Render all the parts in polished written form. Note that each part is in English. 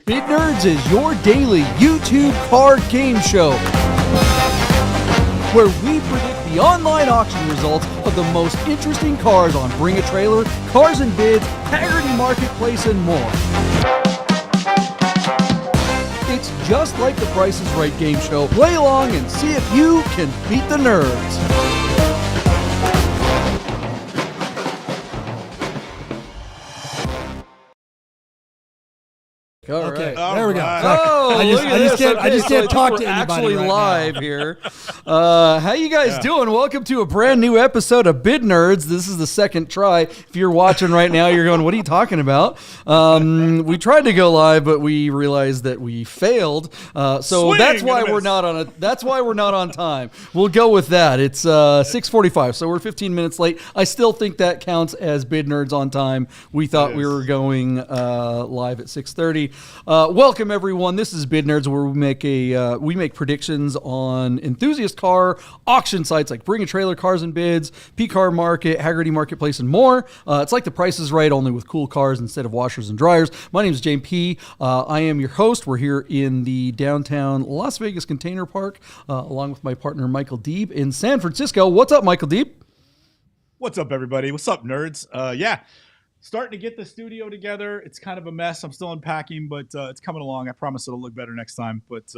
BaT Nerds is your daily YouTube car game show, where we predict the online auction results of the most interesting cars on Bring a Trailer, Cars and Bids, Haggerty Marketplace, and more. It's just like the Price is Right game show. Play along and see if you can beat the nerds. All okay, right. there we go. Oh, I just can't talk to anybody actually right live now. Here. How you guys doing? Welcome to a brand new episode of BaT Nerds. This is the second try. If you're watching right now, you're going, "What are you talking about?" We tried to go live, but we realized that we failed. So that's why we're not on That's why we're not on time. We'll go with that. It's 6:45, so we're 15 minutes late. I still think that counts as BaT Nerds on time. We thought we were going live at 6:30. Welcome everyone. This is BaT Nerds, where we make predictions on enthusiast car auction sites like Bring a Trailer, Cars and Bids, P-Car Market, Haggerty Marketplace, and more. It's like the Price is Right, only with cool cars instead of washers and dryers. My name is James P. I am your host. We're here in the downtown Las Vegas Container Park, along with my partner Michael Deeb in San Francisco. What's up, Michael Deeb? What's up, everybody? What's up, nerds? Starting to get the studio together. It's kind of a mess. I'm still unpacking, but it's coming along. I promise it'll look better next time. But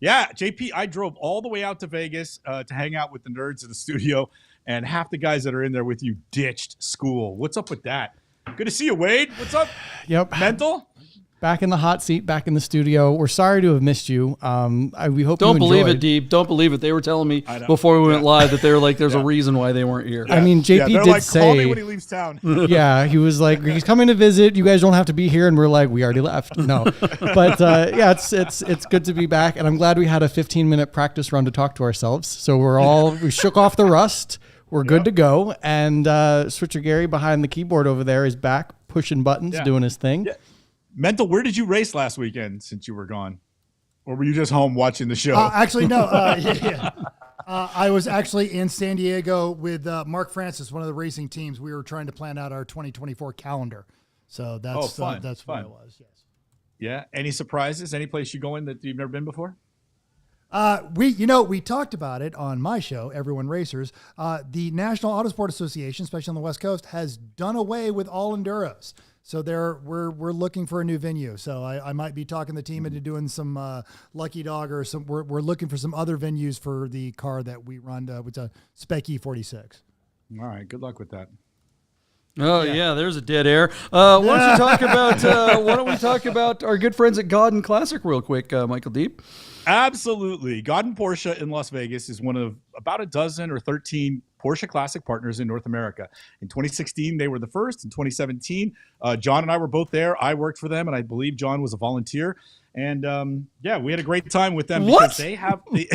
JP, I drove all the way out to Vegas to hang out with the nerds in the studio, and half the guys that are in there with you ditched school. What's up with that? Good to see you, Wade. What's up? Yep. Mental? Back in the hot seat, back in the studio. We're sorry to have missed you. We hope Don't you believe enjoyed. it, Deeb. Don't believe it. They were telling me before we went live that they were like, there's a reason why they weren't here. I mean, JP they're did like, say, call me when he leaves town. yeah, he was like, he's coming to visit. You guys don't have to be here, and we're like, we already left. No, but it's good to be back, and I'm glad we had a 15-minute practice run to talk to ourselves. So we shook off the rust. We're good to go, and Switcher Gary behind the keyboard over there is back, pushing buttons, doing his thing. Yeah. Mental, where did you race last weekend since you were gone? Or were you just home watching the show? Actually, no. I was actually in San Diego with Mark Francis, one of the racing teams. We were trying to plan out our 2024 calendar. So that's where I was, yes. Yeah. Any surprises? Any place you going that you've never been before? We talked about it on my show, Everyone Racers. The National Autosport Association, especially on the West Coast, has done away with all enduros. So we're looking for a new venue. So I might be talking the team into doing some Lucky Dog or some. We're looking for some other venues for the car that we run, which is a Spec E46. All right, good luck with that. Oh yeah, there's a dead air. Why don't we talk about our good friends at Gaudin Classic real quick, Michael Deeb? Absolutely. Gaudin Porsche in Las Vegas is one of about a dozen or 13 Porsche Classic partners in North America. In 2016, they were the first. In 2017, John and I were both there. I worked for them, and I believe John was a volunteer. And we had a great time with them because they have the.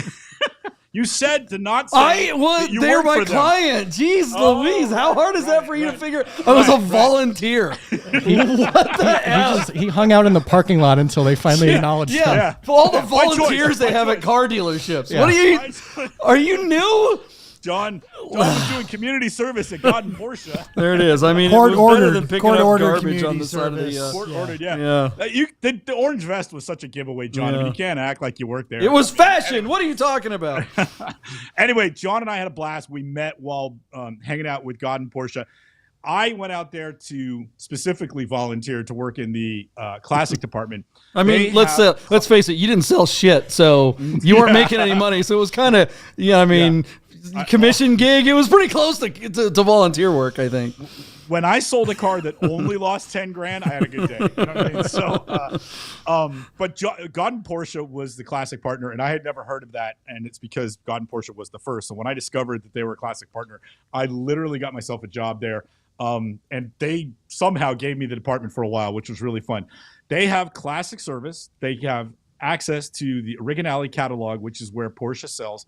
You said to not say they're my client. Jeez Louise, how hard is that for you to figure? I was a volunteer. What the hell? He hung out in the parking lot until they finally acknowledged him. Yeah, for all the volunteers they have at car dealerships. Yeah. What are you new? John was doing community service at Gaudin Porsche. There it is. I mean, Court it was better ordered, than picking up garbage on the side of service. the... Court ordered, Yeah. The orange vest was such a giveaway, John. I mean, you can't act like you worked there. It was fashion. What are you talking about? Anyway, John and I had a blast. We met while hanging out with Gaudin Porsche. I went out there to specifically volunteer to work in the classic department. I mean, let's face it. You didn't sell shit, so you weren't making any money. So it was kind of, commission gig. It was pretty close to volunteer work, I think. When I sold a car that only lost 10 grand, I had a good day. You know what I mean? So, but Gaudin Porsche was the classic partner, and I had never heard of that. And it's because Gaudin Porsche was the first. So when I discovered that they were a classic partner, I literally got myself a job there. And they somehow gave me the department for a while, which was really fun. They have classic service. They have access to the Originale catalog, which is where Porsche sells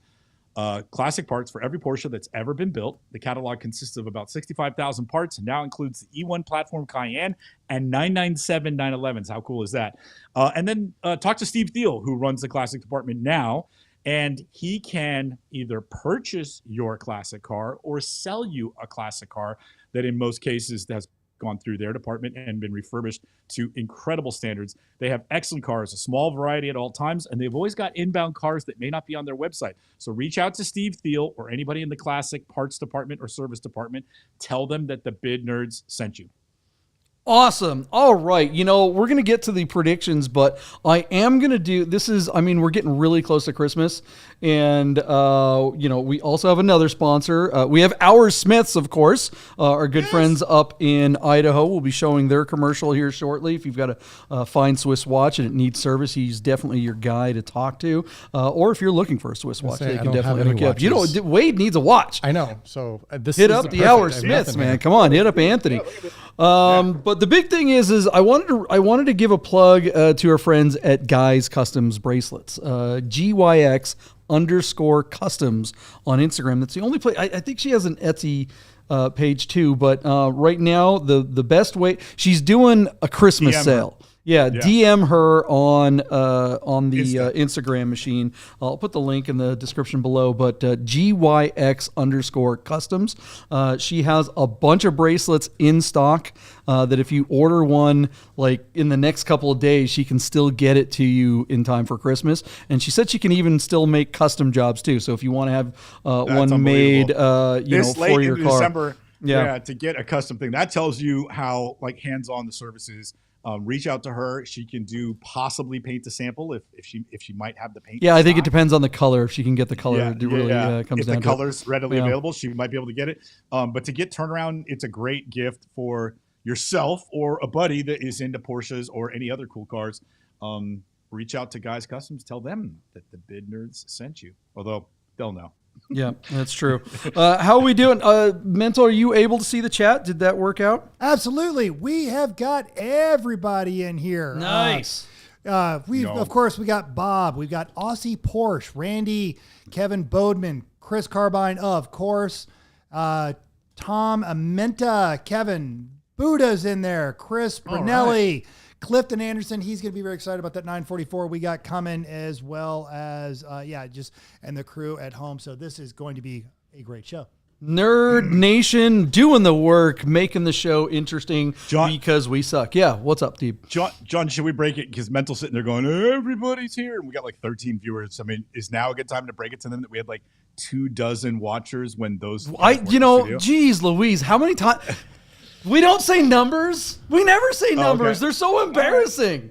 classic parts for every Porsche that's ever been built. The catalog consists of about 65,000 parts and now includes the E1 platform Cayenne and 997 911s. How cool is that? And then talk to Steve Thiel, who runs the classic department now. And he can either purchase your classic car or sell you a classic car that in most cases has gone through their department and been refurbished to incredible standards. They have excellent cars, a small variety at all times, and they've always got inbound cars that may not be on their website. So reach out to Steve Thiel or anybody in the Classic parts department or service department. Tell them that the Bid Nerds sent you. Awesome. All right. You know, we're going to get to the predictions, but I am going to do, we're getting really close to Christmas. And, we also have another sponsor. We have Our Smiths, of course, our good friends up in Idaho. We'll be showing their commercial here shortly. If you've got a fine Swiss watch and it needs service, he's definitely your guy to talk to. Or if you're looking for a Swiss watch, they can definitely hook you up. Wade needs a watch. I know. So hit up the Our Smiths, man. Come on, hit up Anthony. But the big thing is I wanted to give a plug to our friends at Guys Customs Bracelets, GYX_customs on Instagram. That's the only place. I think she has an Etsy page too, but right now the best way, she's doing a Christmas sale. Yeah, DM her on the Instagram machine. I'll put the link in the description below, but GYX_customs. She has a bunch of bracelets in stock that if you order one like in the next couple of days, she can still get it to you in time for Christmas. And she said she can even still make custom jobs too. So if you want to have one made for your car. December, to get a custom thing. That tells you how like hands-on the service is. Reach out to her. She can do possibly paint to sample if she might have the paint. Yeah, I think it depends on the color. If she can get the color, it really comes if down to the color's readily available, she might be able to get it. But to get turnaround, it's a great gift for yourself or a buddy that is into Porsches or any other cool cars. Reach out to Guys Customs. Tell them that the Bid Nerds sent you. Although they'll know. Yeah, that's true. How are we doing? Mental, are you able to see the chat? Did that work out? Absolutely. We have got everybody in here. Nice. Of course, we got Bob. We've got Aussie Porsche, Randy, Kevin Bodeman, Chris Carbine, of course, Tom Amenta, Kevin Buddha's in there, Chris Brunelli. Clifton Anderson, he's going to be very excited about that 944 we got coming, as well as, and the crew at home. So this is going to be a great show. Nerd Nation doing the work, making the show interesting because we suck. Yeah, what's up, Deep? John, should we break it? Because Mental's sitting there going, everybody's here. And we got like 13 viewers. I mean, is now a good time to break it to them that we had like 24 watchers when those... geez Louise, how many times... We don't say numbers. We never say numbers. Okay. They're so embarrassing.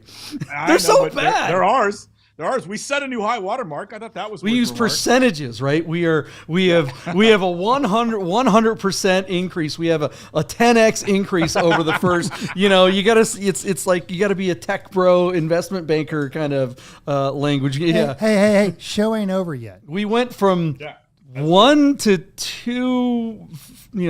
They're so bad. They're ours. They're ours. We set a new high water mark. I thought that was. We use percentages, right? We have a 100% increase. We have a 10x increase over the first. You gotta. It's like you gotta be a tech bro, investment banker kind of language. Yeah. Hey! Show ain't over yet. We went from 1 to 2.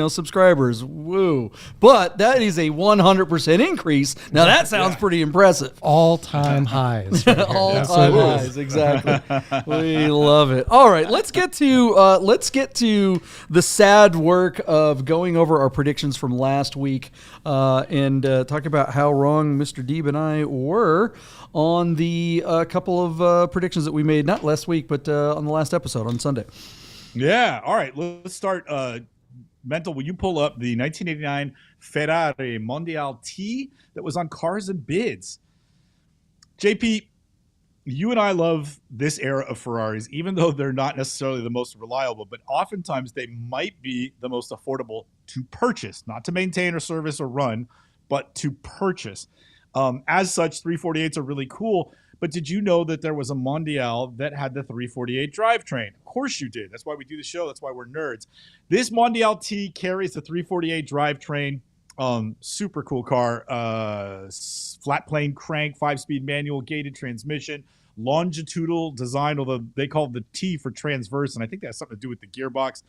Subscribers. Woo. But that is a 100% increase. Now that sounds pretty impressive. All-time highs. Right All-time highs, exactly. We love it. All right, let's get to the sad work of going over our predictions from last week and talk about how wrong Mr. Deeb and I were on the couple of predictions that we made, not last week, but on the last episode on Sunday. Yeah. All right, let's start. Mental, will you pull up the 1989 Ferrari Mondial T that was on Cars and Bids? JP, you and I love this era of Ferraris, even though they're not necessarily the most reliable, but oftentimes they might be the most affordable to purchase, not to maintain or service or run, but to purchase. As such, 348s are really cool. But did you know that there was a Mondial that had the 348 drivetrain? Of course you did. That's why we do the show. That's why we're nerds. This Mondial T carries the 348 drivetrain. Super cool car. Flat plane crank, 5-speed manual, gated transmission, longitudinal design, although they call the T for transverse, and I think that has something to do with the gearbox.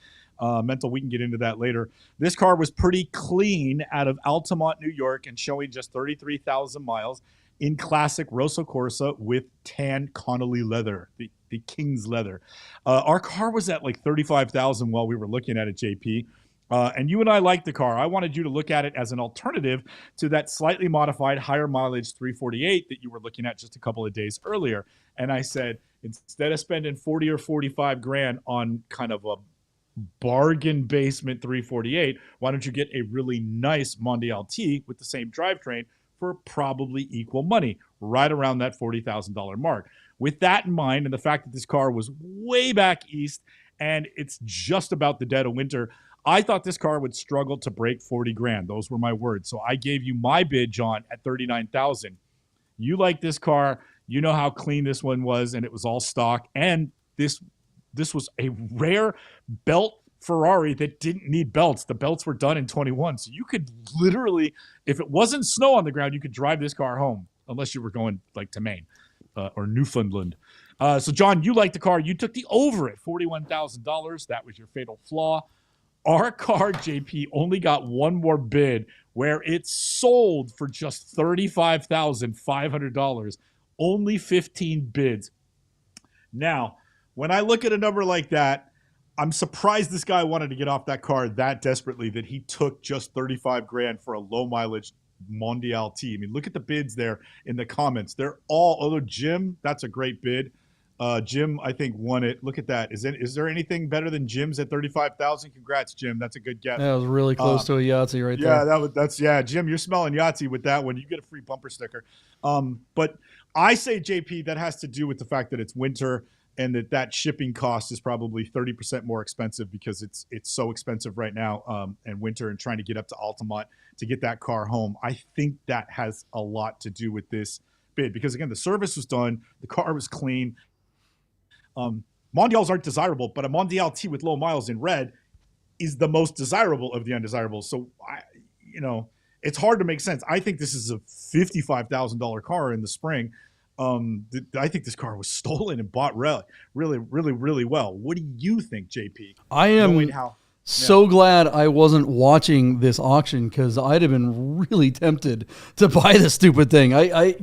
Mental, we can get into that later. This car was pretty clean out of Altamont, New York, and showing just 33,000 miles. In classic Rosso Corsa with tan Connolly leather, the King's leather. Our car was at like 35,000 while we were looking at it, JP. And you and I liked the car. I wanted you to look at it as an alternative to that slightly modified, higher mileage 348 that you were looking at just a couple of days earlier. And I said, instead of spending 40 or 45 grand on kind of a bargain basement 348, why don't you get a really nice Mondial T with the same drivetrain for probably equal money, right around that $40,000 mark? With that in mind, and the fact that this car was way back east and it's just about the dead of winter, I thought this car would struggle to break 40 grand. Those were my words. So I gave you my bid, John, at 39,000. You like this car. You know how clean this one was, and it was all stock. And this was a rare belt Ferrari that didn't need belts. The belts were done in 21. So you could literally, if it wasn't snow on the ground, you could drive this car home, unless you were going like to Maine or Newfoundland. So, John, you liked the car. You took the over at $41,000. That was your fatal flaw. Our car, JP, only got one more bid where it sold for just $35,500. Only 15 bids. Now, when I look at a number like that, I'm surprised this guy wanted to get off that car that desperately that he took just 35 grand for a low mileage Mondial T. I mean, look at the bids there in the comments. They're all, although Jim, that's a great bid. Jim, I think, won it. Look at that. Is there anything better than Jim's at 35,000? Congrats, Jim. That's a good guess. That was really close to a Yahtzee right there. Yeah, Jim, you're smelling Yahtzee with that one. You get a free bumper sticker. But I say, JP, that has to do with the fact that it's winter and that shipping cost is probably 30% more expensive because it's so expensive right now and winter, and trying to get up to Altamont to get that car home. I think that has a lot to do with this bid because, again, the service was done. The car was clean. Mondials aren't desirable, but a Mondial T with low miles in red is the most desirable of the undesirables. So, it's hard to make sense. I think this is a $55,000 car in the spring. I think this car was stolen and bought really, really, really well. What do you think, JP? I am so glad I wasn't watching this auction because I'd have been really tempted to buy this stupid thing. I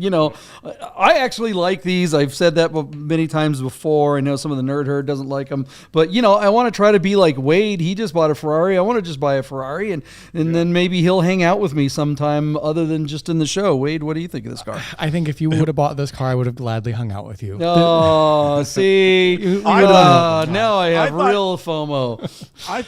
actually like these. I've said that many times before. I know some of the nerd herd doesn't like them, but I want to try to be like Wade. He just bought a Ferrari. I want to just buy a Ferrari, and then maybe he'll hang out with me sometime other than just in the show. Wade, what do you think of this car? I think if you would have bought this car, I would have gladly hung out with you. Oh, see, now I have real FOMO. I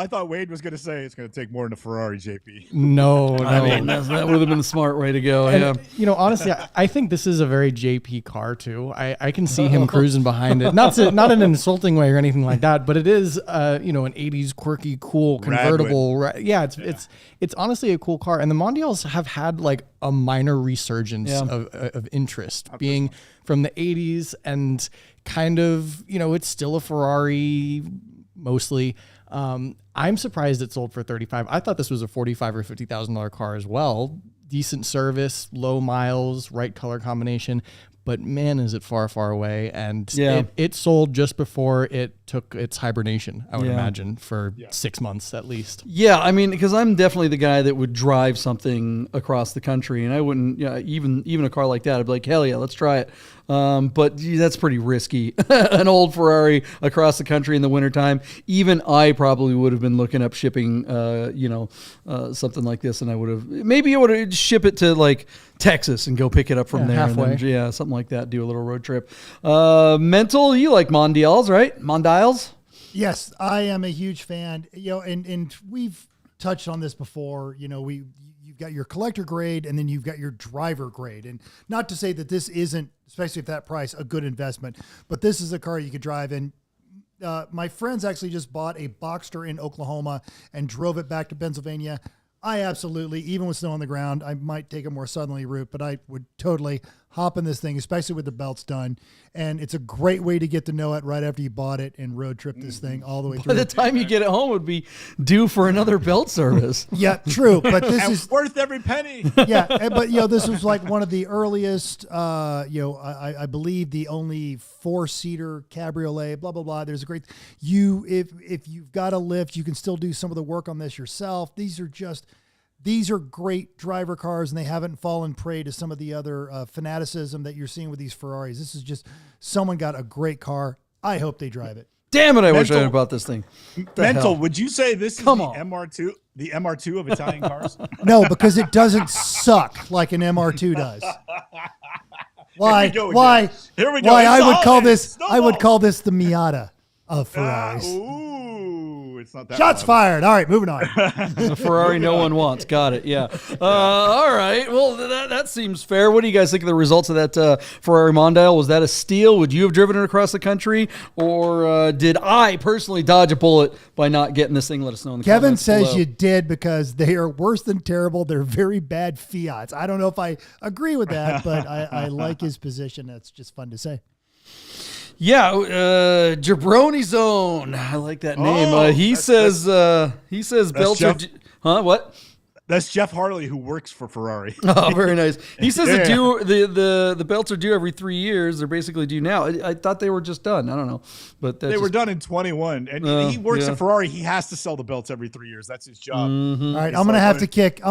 thought Wade was going to say it's going to take more than a Ferrari, JP. No. I mean, that would have been the smart way to go. And, honestly, I think this is a very JP car too. I can see him cruising behind it. Not in an insulting way or anything like that, but it is, an 80s quirky, cool convertible. It's honestly a cool car. And the Mondials have had like a minor resurgence of interest, being from the 80s and kind of, it's still a Ferrari mostly. I'm surprised it sold for 35. I thought this was a $45,000 or $50,000 car as well. Decent service, low miles, right color combination. But man, is it far, far away. And it sold just before it took its hibernation, I would imagine, for 6 months at least. Yeah, I mean, because I'm definitely the guy that would drive something across the country, and I wouldn't, even a car like that, I'd be like, hell yeah, let's try it. But that's pretty risky. An old Ferrari across the country in the wintertime. Even I probably would have been looking up shipping, something like this, and I would have ship it to like Texas and go pick it up from there. Halfway. And then, something like that. Do a little road trip. Mental, you like Mondials, right? Mondials? Yes, I am a huge fan. And we've touched on this before. You've got your collector grade and then you've got your driver grade. And not to say that this isn't, especially at that price, a good investment, but this is a car you could drive in. My friends actually just bought a Boxster in Oklahoma and drove it back to Pennsylvania. I absolutely, even with snow on the ground, I might take a more southerly route, but I would totally hop in this thing, especially with the belts done. And it's a great way to get to know it right after you bought it and road trip this thing all the way through. By the time you get it home, it would be due for another belt service. Yeah, true. But this is worth every penny. Yeah. But, this was like one of the earliest, I believe the only 4-seater cabriolet, blah, blah, blah. There's a great, if you've got a lift, you can still do some of the work on this yourself. These are great driver cars, and they haven't fallen prey to some of the other fanaticism that you're seeing with these Ferraris. This is just someone got a great car. I hope they drive it. Damn it! I wish I had bought this thing. Mental, would you say this is MR2, the MR2 of Italian cars? No, because it doesn't suck like an MR2 does. Why? Here we go. Why I would call this the Miata of Ferraris. not that. Shots fired. All right, moving on. The Ferrari no one wants. Got it. Yeah. All right. Well, that seems fair. What do you guys think of the results of that Ferrari Mondale? Was that a steal? Would you have driven it across the country, or did I personally dodge a bullet by not getting this thing? Let us know in the Kevin comments says below. you did because they are worse than terrible. They're very bad Fiats. I don't know if I agree with that, but I like his position. That's just fun to say. Yeah, Jabroni Zone. I like that name. He says Belcher. Jeff. What? That's Jeff Harley, who works for Ferrari. Oh, very nice. He says Yeah. the belts are due every 3 years. They're basically due now. I thought they were just done. I don't know, but They were done in 21, and he works at Ferrari. He has to sell the belts every 3 years. That's his job. All right, I'm gonna have to kick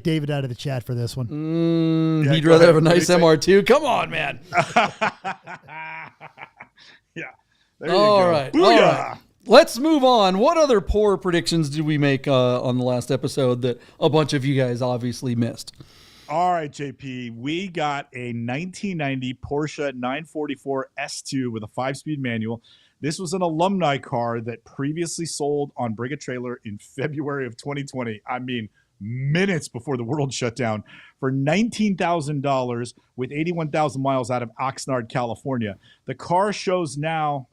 David out of the chat for this one. Yeah, he'd go rather ahead. have a nice MR2. Come on, man. Yeah. There you All go. right. Booyah. All right. Let's move on. What other poor predictions did we make on the last episode that a bunch of you guys obviously missed? All right, JP. We got a 1990 Porsche 944 S2 with a 5-speed manual. This was an alumni car that previously sold on Bring a Trailer in February of 2020. I mean, minutes before the world shut down, for $19,000 with 81,000 miles out of Oxnard, California. The car shows now,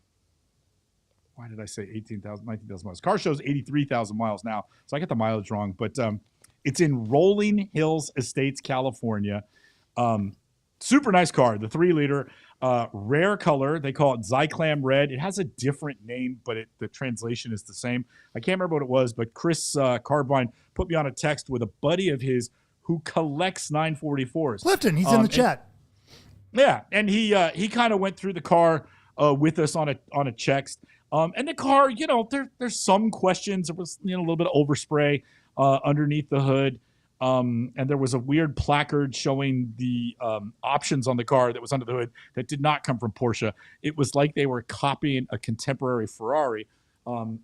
why did I say 19,000 miles? Car shows 83,000 miles now. So I got the mileage wrong, but it's in Rolling Hills Estates, California. Super nice car, the 3-liter, rare color. They call it Zyclam Red. It has a different name, but the translation is the same. I can't remember what it was, but Chris Carbine put me on a text with a buddy of his who collects 944s. Clifton, he's in the chat. Yeah, and he kind of went through the car with us on a text. And the car, there's some questions. There was a little bit of overspray underneath the hood. And there was a weird placard showing the options on the car that was under the hood that did not come from Porsche. It was like they were copying a contemporary Ferrari.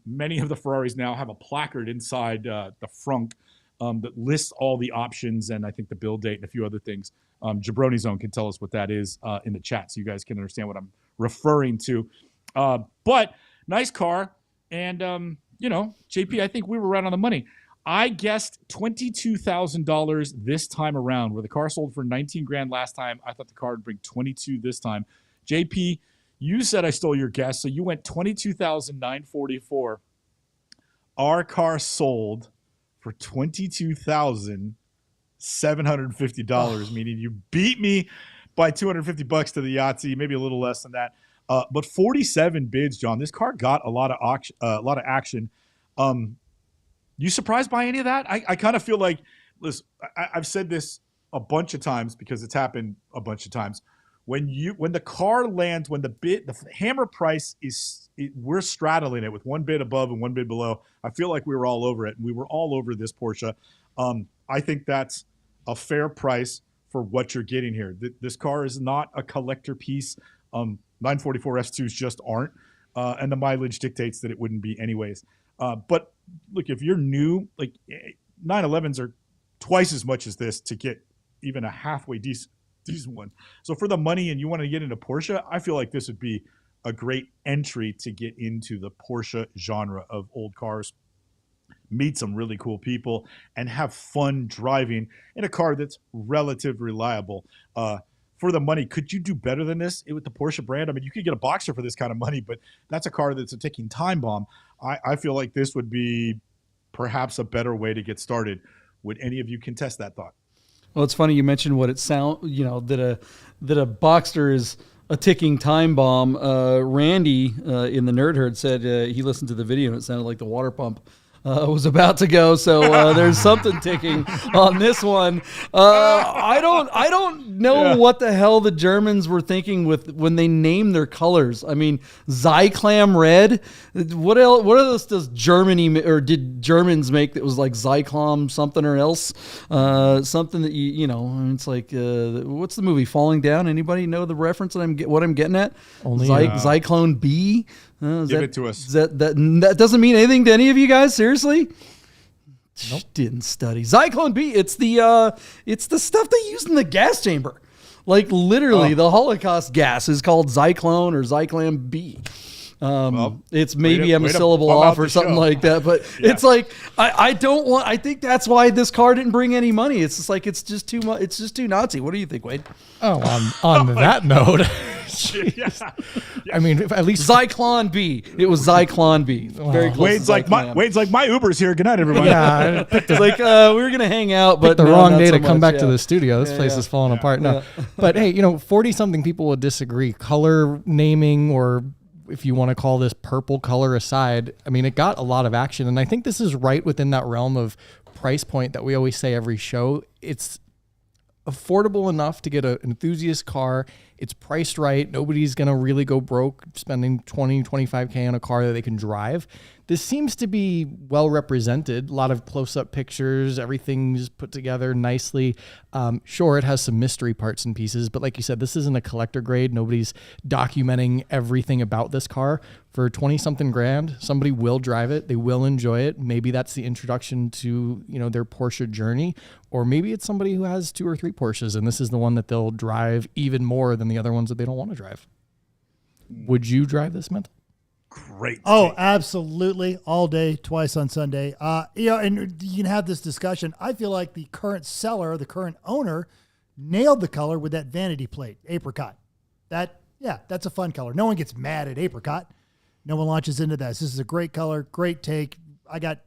Many of the Ferraris now have a placard inside the frunk that lists all the options and I think the build date and a few other things. Jabroni Zone can tell us what that is in the chat so you guys can understand what I'm referring to. But nice car. And, JP, I think we were right on the money. I guessed $22,000 this time around, where the car sold for 19 grand last time. I thought the car would bring 22 this time. JP, you said I stole your guess, so you went 22,944. Our car sold for $22,750, meaning you beat me by $250 to the Yahtzee, maybe a little less than that. But 47 bids, John. This car got a lot of action. You surprised by any of that? I kind of feel like, listen, I've said this a bunch of times because it's happened a bunch of times. When the car lands, when the hammer price we're straddling it with one bid above and one bid below. I feel like we were all over it, and we were all over this Porsche. I think that's a fair price for what you're getting here. This car is not a collector piece. 944 S2s just aren't, and the mileage dictates that it wouldn't be anyways. But look, if you're new, like 911s are twice as much as this to get even a halfway decent one. So for the money and you want to get into Porsche, I feel like this would be a great entry to get into the Porsche genre of old cars, meet some really cool people, and have fun driving in a car that's relatively reliable. For the money, could you do better than this with the Porsche brand? I mean, you could get a Boxer for this kind of money, but that's a car that's a ticking time bomb. I feel like this would be perhaps a better way to get started. Would any of you contest that thought? Well, it's funny you mentioned what it that a Boxster is a ticking time bomb. Randy in the Nerd Herd said he listened to the video and it sounded like the water pump was about to go. So there's something ticking on this one. I don't know what the hell the Germans were thinking when they named their colors. I mean, Zyclam Red. What else does Germany or did Germans make that was like Zyclam something or else? Something that it's like what's the movie Falling Down? Anybody know the reference that what I'm getting at? Only Zyclone B. Give it to us. That doesn't mean anything to any of you guys? Seriously? Nope. Didn't study. Zyklon B. It's the stuff they use in the gas chamber. Like literally, the Holocaust gas is called Zyklone or Zyclam B. It's maybe I'm a way to syllable bum off out or the something show. like that. But it's like I don't want. I think that's why this car didn't bring any money. It's just like it's just too much. It's just too Nazi. What do you think, Wade? Oh, on that note, Yeah. I mean, at least Zyklon B. It was Zyklon B. Very close. Wade's to like Zyklon. Wade's like my Uber's here. Good night, everyone. yeah, I picked It's like we were gonna hang out, but the no, wrong not day so to come much, back to yeah. the studio. This place is falling apart. No, but hey, 40-something people would disagree. Color naming, or if you want to call this purple color aside, I mean, it got a lot of action, and I think this is right within that realm of price point that we always say every show. It's affordable enough to get an enthusiast car. It's priced right. Nobody's going to really go broke spending 20, 25K on a car that they can drive. This seems to be well represented. A lot of close-up pictures. Everything's put together nicely. Sure, it has some mystery parts and pieces, but like you said, this isn't a collector grade. Nobody's documenting everything about this car. For 20-something grand, somebody will drive it. They will enjoy it. Maybe that's the introduction to, their Porsche journey, or maybe it's somebody who has 2 or 3 Porsches, and this is the one that they'll drive even more than the other ones that they don't want to drive. Would you drive this, Mental? Great. Oh, absolutely. All day, twice on Sunday. And you can have this discussion. I feel like the current seller, the current owner, nailed the color with that vanity plate, apricot. That's a fun color. No one gets mad at apricot. No one launches into this. This is a great color, great take. I got,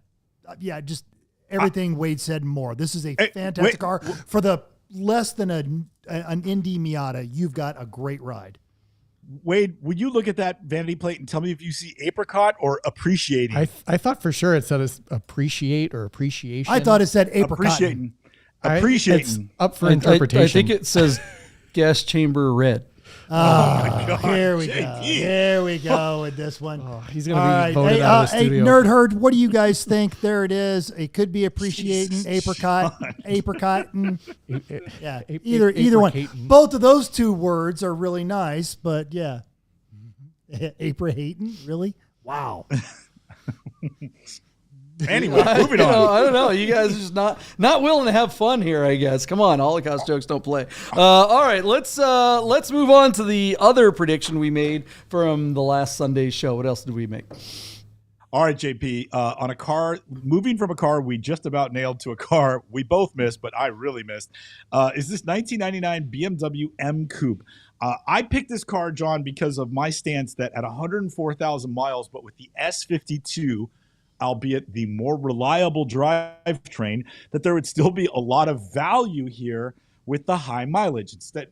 just everything Wade said and more. This is a fantastic car. For the less than an Indy Miata, you've got a great ride. Wade, would you look at that vanity plate and tell me if you see apricot or appreciating? I thought for sure it said appreciate or appreciation. I thought it said apricot. Appreciating. It's up for interpretation. I think it says gas chamber red. my God. Here we go. JP. Here we go with this one. He's going to be voted out of the studio. Nerd Herd, what do you guys think? There it is. It could be appreciating, apricot. Yeah, either one. Both of those 2 words are really nice, but yeah. Apricating, really? Wow. Anyway, moving on. I don't know. You guys are just not willing to have fun here, I guess. Come on, Holocaust jokes don't play. All right, let's move on to the other prediction we made from the last Sunday's show. What else did we make? All right, JP, on a car, moving from a car we just about nailed to a car we both missed, but I really missed, is this 1999 BMW M Coupe. I picked this car, John, because of my stance that at 104,000 miles, but with the S52, albeit the more reliable drivetrain, that there would still be a lot of value here with the high mileage. It's that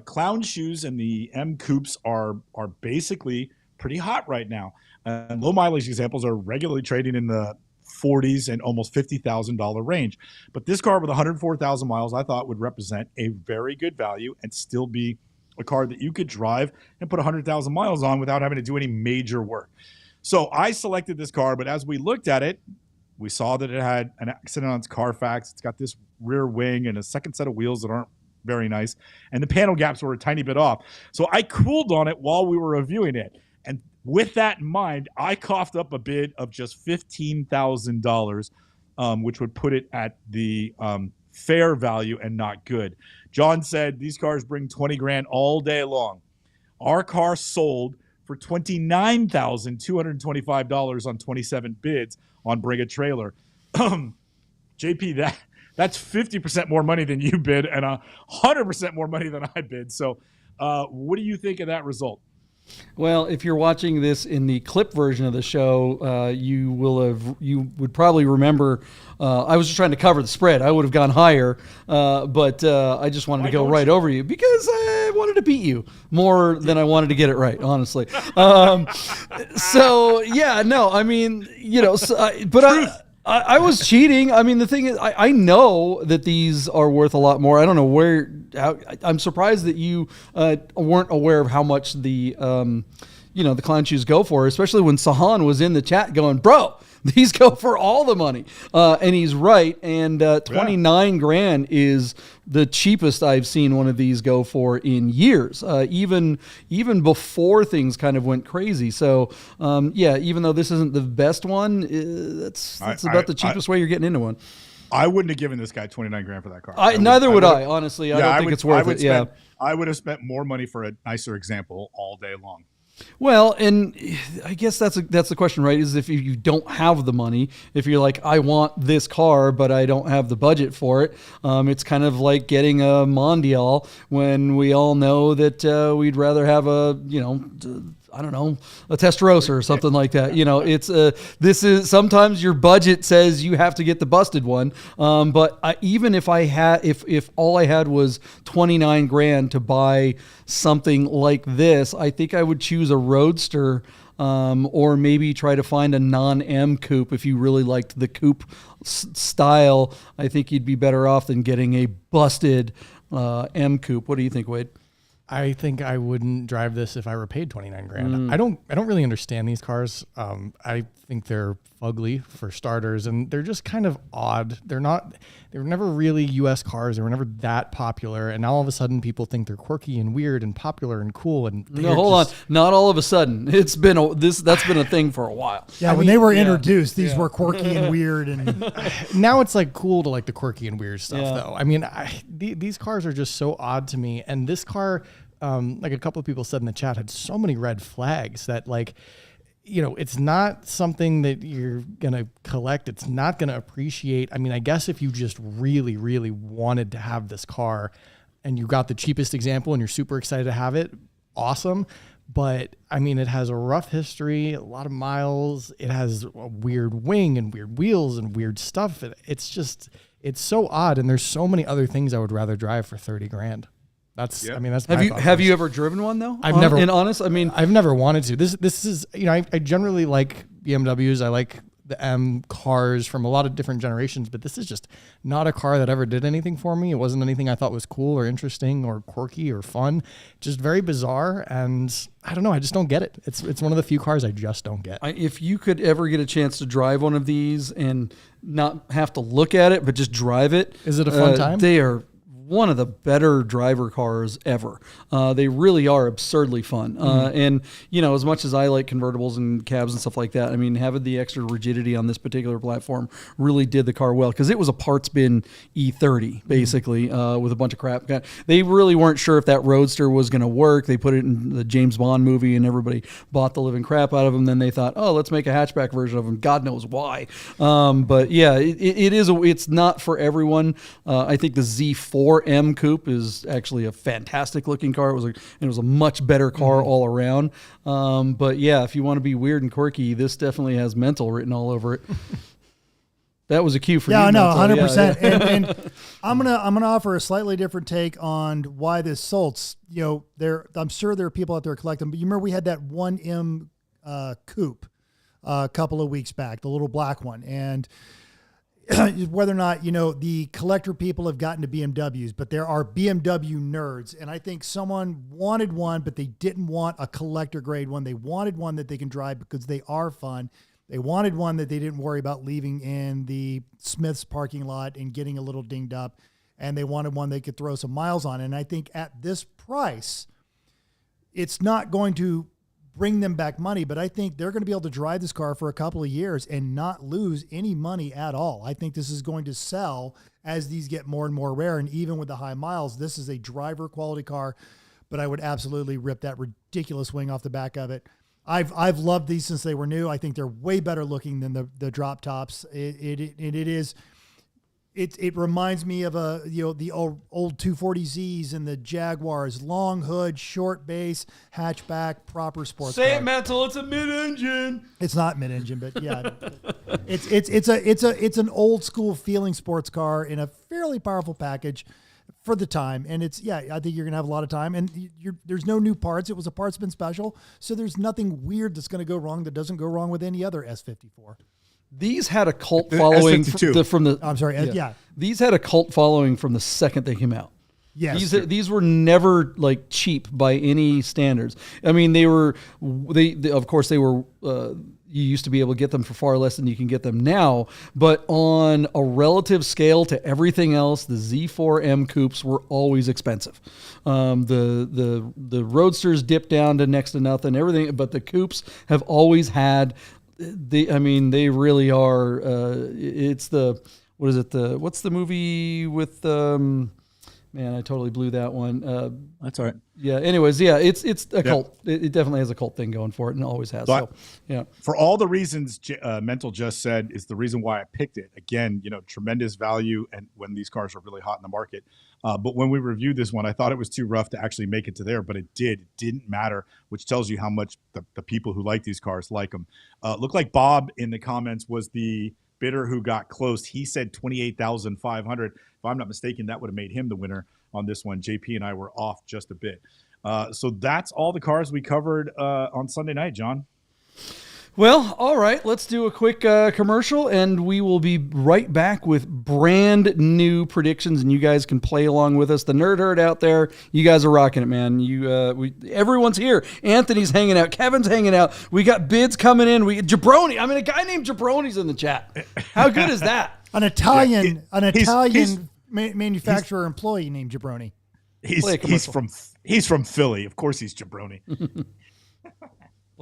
clown shoes and the M Coupes are basically pretty hot right now. And low mileage examples are regularly trading in the 40s and almost $50,000 range. But this car with 104,000 miles, I thought would represent a very good value and still be a car that you could drive and put 100,000 miles on without having to do any major work. So I selected this car, but as we looked at it, we saw that it had an accident on its Carfax. It's got this rear wing and a second set of wheels that aren't very nice, and the panel gaps were a tiny bit off. So I cooled on it while we were reviewing it. And with that in mind, I coughed up a bid of just $15,000, which would put it at the fair value and not good. John said these cars bring 20 grand all day long. Our car sold for $29,225 on 27 bids on Bring a Trailer. JP, that's 50% more money than you bid and 100% more money than I bid. So what do you think of that result? Well, if you're watching this in the clip version of the show, you would probably remember. I was just trying to cover the spread. I would have gone higher, but I just wanted to go right over you because I wanted to beat you more than I wanted to get it right, honestly. So yeah, no, I mean, I was cheating. I mean, the thing is, I know that these are worth a lot more. I don't know I'm surprised that you weren't aware of how much the clown shoes go for, especially when Sahan was in the chat going, bro, these go for all the money. And he's right. And 29 grand is the cheapest I've seen one of these go for in years, even before things kind of went crazy. So, even though this isn't the best one, that's about the cheapest way you're getting into one. I wouldn't have given this guy 29 grand for that car. Neither would I, honestly. I don't think it's worth it. I would have spent more money for a nicer example all day long. Well, and I guess that's the question, right? Is if you don't have the money, if you're like, I want this car, but I don't have the budget for it, it's kind of like getting a Mondial when we all know that we'd rather have a, I don't know, a Testarossa or something like that. This is sometimes your budget says you have to get the busted one. But even if if all I had was 29 grand to buy something like this, I think I would choose a Roadster, or maybe try to find a non-M coupe. If you really liked the coupe style, I think you'd be better off than getting a busted M coupe. What do you think, Wade? I think I wouldn't drive this if I were paid 29 grand. I don't really understand these cars. I think they're fugly for starters, and they're just kind of odd. They were never really US cars. They were never that popular. And now all of a sudden people think they're quirky and weird and popular and cool. And no, hold on. Not all of a sudden. It's been that's been a thing for a while. Yeah. When they were introduced, these were quirky and weird. And now it's like cool to like the quirky and weird stuff though. I mean, these cars are just so odd to me. And this car, like a couple of people said in the chat, had so many red flags that it's not something that you're going to collect. It's not going to appreciate. I mean, I guess if you just really, really wanted to have this car and you got the cheapest example and you're super excited to have it, awesome. But I mean, it has a rough history, a lot of miles. It has a weird wing and weird wheels and weird stuff. It's so odd. And there's so many other things I would rather drive for 30 grand. That's have you ever driven one though? I've never. In honest, I mean, I've never wanted to. This is I generally like BMWs. I like the M cars from a lot of different generations, but this is just not a car that ever did anything for me. It wasn't anything I thought was cool or interesting or quirky or fun. Just very bizarre, and I don't know. I just don't get it. It's one of the few cars I just don't get. If you could ever get a chance to drive one of these and not have to look at it, but just drive it, is it a fun time? They are one of the better driver cars ever. They really are absurdly fun. And, as much as I like convertibles and cabs and stuff like that, I mean, having the extra rigidity on this particular platform really did the car well, because it was a parts bin E30, basically, with a bunch of crap. They really weren't sure if that Roadster was going to work. They put it in the James Bond movie, and everybody bought the living crap out of them. Then they thought, oh, let's make a hatchback version of them. God knows why. But, yeah, it's not for everyone. I think the Z4 M coupe is actually a fantastic looking car. It was a much better car all around. But yeah, if you want to be weird and quirky, this definitely has mental written all over it. That was a cue for you. Yeah, no, 100%. And I'm gonna offer a slightly different take on why this sold. I'm sure there are people out there collecting, but you remember we had that 1M coupe a couple of weeks back, the little black one, and whether or not, the collector people have gotten to BMWs, but there are BMW nerds. And I think someone wanted one, but they didn't want a collector grade one. They wanted one that they can drive because they are fun. They wanted one that they didn't worry about leaving in the Smith's parking lot and getting a little dinged up. And they wanted one they could throw some miles on. And I think at this price, it's not going to bring them back money, but I think they're going to be able to drive this car for a couple of years and not lose any money at all. I think this is going to sell as these get more and more rare. And even with the high miles, this is a driver quality car, but I would absolutely rip that ridiculous wing off the back of it. I've loved these since they were new. I think they're way better looking than the drop tops. It reminds me of the old 240Zs and the Jaguars, long hood, short base, hatchback, proper sports car. Say it, Mental. It's a mid-engine. It's not mid-engine, but yeah, it's an old school feeling sports car in a fairly powerful package for the time. And I think you're gonna have a lot of time. And there's no new parts. It was a parts bin special, so there's nothing weird that's gonna go wrong that doesn't go wrong with any other S54. These had a cult following from the. I'm sorry. Yeah. These had a cult following from the second they came out. Yes. These were never like cheap by any standards. I mean, they of course they were. You used to be able to get them for far less than you can get them now, but on a relative scale to everything else, the Z4M coupes were always expensive. The Roadsters dipped down to next to nothing, everything, but the coupes have always had. They really are. What's the movie with Man, I totally blew that one. That's all right. Yeah. Anyways, yeah, it's a cult. It definitely has a cult thing going for it, and always has. But yeah. For all the reasons Mental just said is the reason why I picked it. Again, tremendous value, and when these cars are really hot in the market. But when we reviewed this one, I thought it was too rough to actually make it to there, but it did. It didn't matter, which tells you how much the people who like these cars like them. Looked like Bob in the comments was the bidder who got close. He said 28,500. If I'm not mistaken, that would have made him the winner on this one. JP and I were off just a bit. So that's all the cars we covered on Sunday night, John. Well, all right, let's do a quick commercial, and we will be right back with brand new predictions, and you guys can play along with us. The nerd herd out there, you guys are rocking it, man. Everyone's here. Anthony's hanging out. Kevin's hanging out. We got bids coming in. We Jabroni. I mean, a guy named Jabroni's in the chat. How good is that? An Italian manufacturer employee named Jabroni. He's from Philly. Of course, he's Jabroni.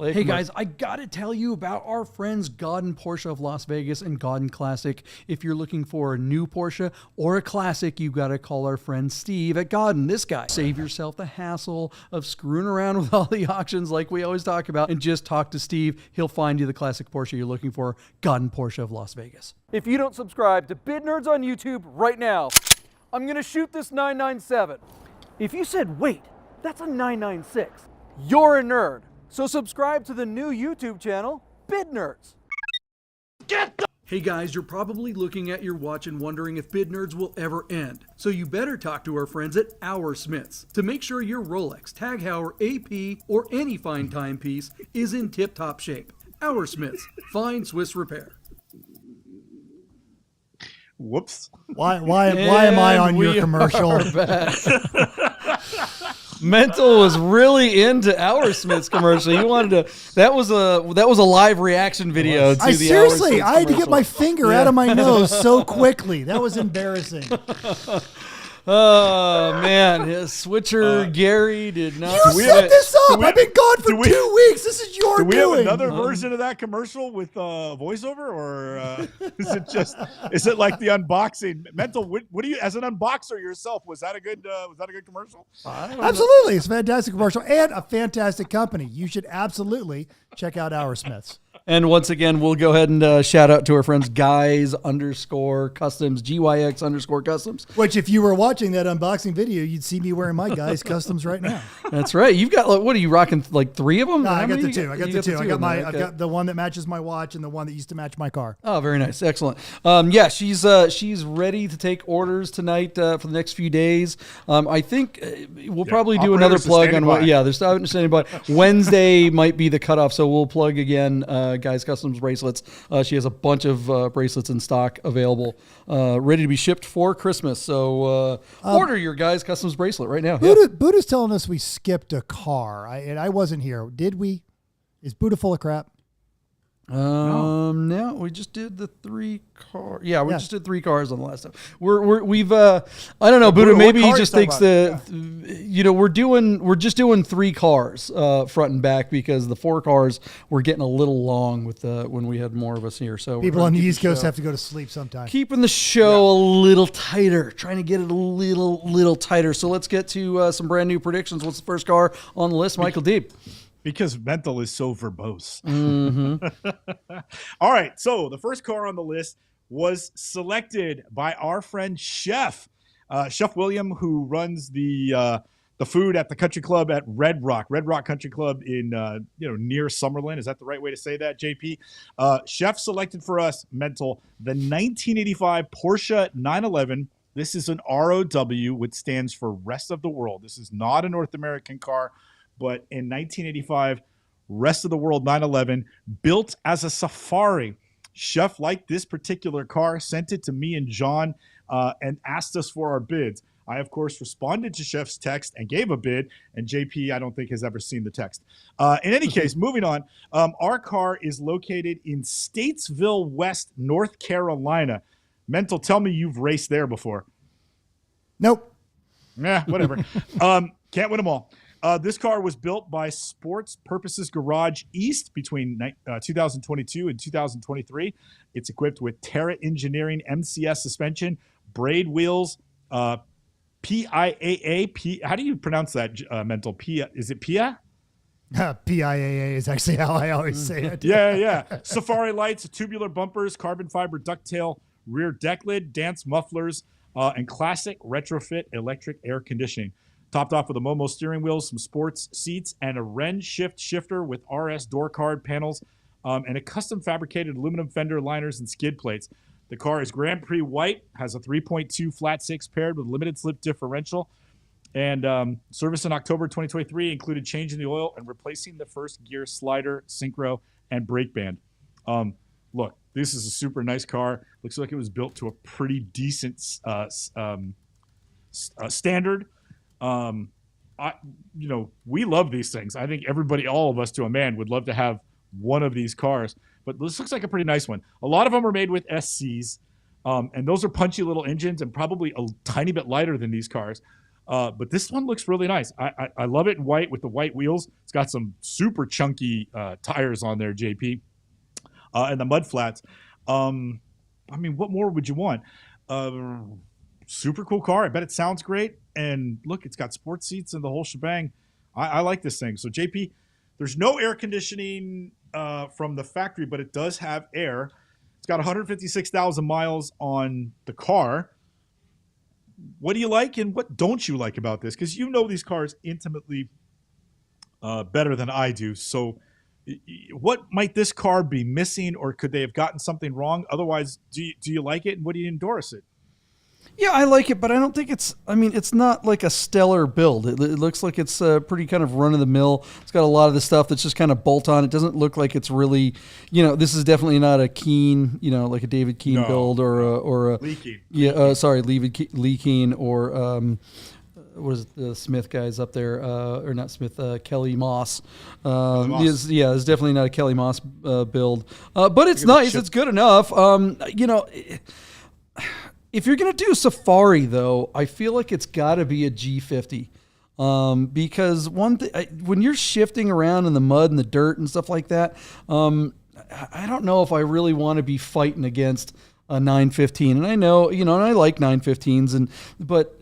Hey guys, I gotta tell you about our friends Gaudin Porsche of Las Vegas and Gaudin Classic. If you're looking for a new Porsche or a classic, you gotta call our friend Steve at Gaudin. This guy. Save yourself the hassle of screwing around with all the auctions like we always talk about, and just talk to Steve. He'll find you the classic Porsche you're looking for. Gaudin Porsche of Las Vegas. If you don't subscribe to Bid Nerds on YouTube right now, I'm gonna shoot this 997. If you said, wait, that's a 996, you're a nerd. So subscribe to the new YouTube channel, Bid Nerds. Hey guys, you're probably looking at your watch and wondering if Bid Nerds will ever end. So you better talk to our friends at Our Smiths to make sure your Rolex, Tag Heuer, AP, or any fine timepiece is in tip-top shape. Our Smiths, fine Swiss repair. Whoops. Why am I on your commercial? Mental was really into Our Smith's commercial. He wanted to. That was a live reaction video to the Our Smith's I had to get my finger out of my nose so quickly. That was embarrassing. Oh man, his switcher Gary did not. You set this up. I've been gone for 2 weeks. This is your doing. Do we have another version of that commercial with voiceover, or is it like the unboxing? Mental, what do you, as an unboxer yourself, was that a good commercial? Absolutely, it's a fantastic commercial and a fantastic company. You should absolutely check out Our Smiths. And once again, we'll go ahead and shout out to our friends Guys_Customs, GYX_Customs. Which, if you were watching that unboxing video, you'd see me wearing my Guys Customs right now. That's right. You've got, what are you rocking, like 3 of them? No, I got the two. I've got the one that matches my watch and the one that used to match my car. Oh, very nice. Excellent. Yeah, she's ready to take orders tonight for the next few days. I think we'll probably do another plug on what. Yeah, they're still standing by. Wednesday might be the cutoff, so we'll plug again. Guys Customs bracelets. She has a bunch of bracelets in stock available, ready to be shipped for Christmas. So order your Guys Customs bracelet right now. Buddha's telling us we skipped a car, and I wasn't here. Did we? Is Buddha full of crap? No, we just did the 3 cars. Yeah, we just did 3 cars on the last time. We've I don't know, Buddha. Maybe he just thinks we're just doing 3 cars front and back because the 4 cars were getting a little long with when we had more of us here. So people on the East Coast have to go to sleep sometime. Keeping the show a little tighter, trying to get it a little tighter. So let's get to some brand new predictions. What's the first car on the list, Michael Deep? Because Mental is so verbose. Mm-hmm. All right. So the first car on the list was selected by our friend Chef William, who runs the food at the country club at Red Rock Country Club in near Summerlin. Is that the right way to say that, JP? Chef selected for us, Mental, the 1985 Porsche 911. This is an ROW, which stands for Rest of the World. This is not a North American car. But in 1985, Rest of the World 911, built as a Safari. Chef liked this particular car, sent it to me and John, and asked us for our bids. I, of course, responded to Chef's text and gave a bid, and JP, I don't think, has ever seen the text. In any case, moving on, our car is located in Statesville West, North Carolina. Mental, tell me you've raced there before. Nope. Yeah, whatever. Can't win them all. This car was built by Sports Purposes Garage East between 2022 and 2023. It's equipped with Terra Engineering MCS suspension, braid wheels, PIAA. How do you pronounce that, Mental? Is it PIA? PIAA is actually how I always say it. Yeah. Safari lights, tubular bumpers, carbon fiber ducktail, rear deck lid, dance mufflers, and classic retrofit electric air conditioning. Topped off with a Momo steering wheel, some sports seats, and a Wren shift shifter with RS door card panels, and a custom fabricated aluminum fender liners and skid plates. The car is Grand Prix white, has a 3.2 flat six paired with limited slip differential, and service in October 2023 included changing the oil and replacing the first gear slider, synchro, and brake band. Look, this is a super nice car. Looks like it was built to a pretty decent standard. We love these things. I think everybody, all of us to a man, would love to have one of these cars. But this looks like a pretty nice one. A lot of them are made with SCs, and those are punchy little engines and probably a tiny bit lighter than these cars. But this one looks really nice. I love it in white with the white wheels. It's got some super chunky tires on there, JP, and the mud flats. What more would you want? Super cool car. I bet it sounds great. And look, it's got sports seats and the whole shebang. I like this thing. So JP, there's no air conditioning from the factory, but it does have air. It's got 156,000 miles on the car. What do you like and what don't you like about this? Because you know these cars intimately better than I do. So what might this car be missing, or could they have gotten something wrong? Otherwise, do you like it, and would you endorse it? Yeah, I like it, but I don't think it's not like a stellar build. It looks like it's pretty kind of run-of-the-mill. It's got a lot of the stuff that's just kind of bolt-on. It doesn't look like it's really, this is definitely not a Keen, like a David Keen build or a Lee Keen. Lee Keen or what is it, the Smith guys up there, or not Smith, Kelly Moss. It's definitely not a Kelly Moss build, but it's nice. It's good enough. If you're going to do Safari, though, I feel like it's got to be a G50. Because when you're shifting around in the mud and the dirt and stuff like that, I don't know if I really want to be fighting against a 915. And I know, and I like 915s, but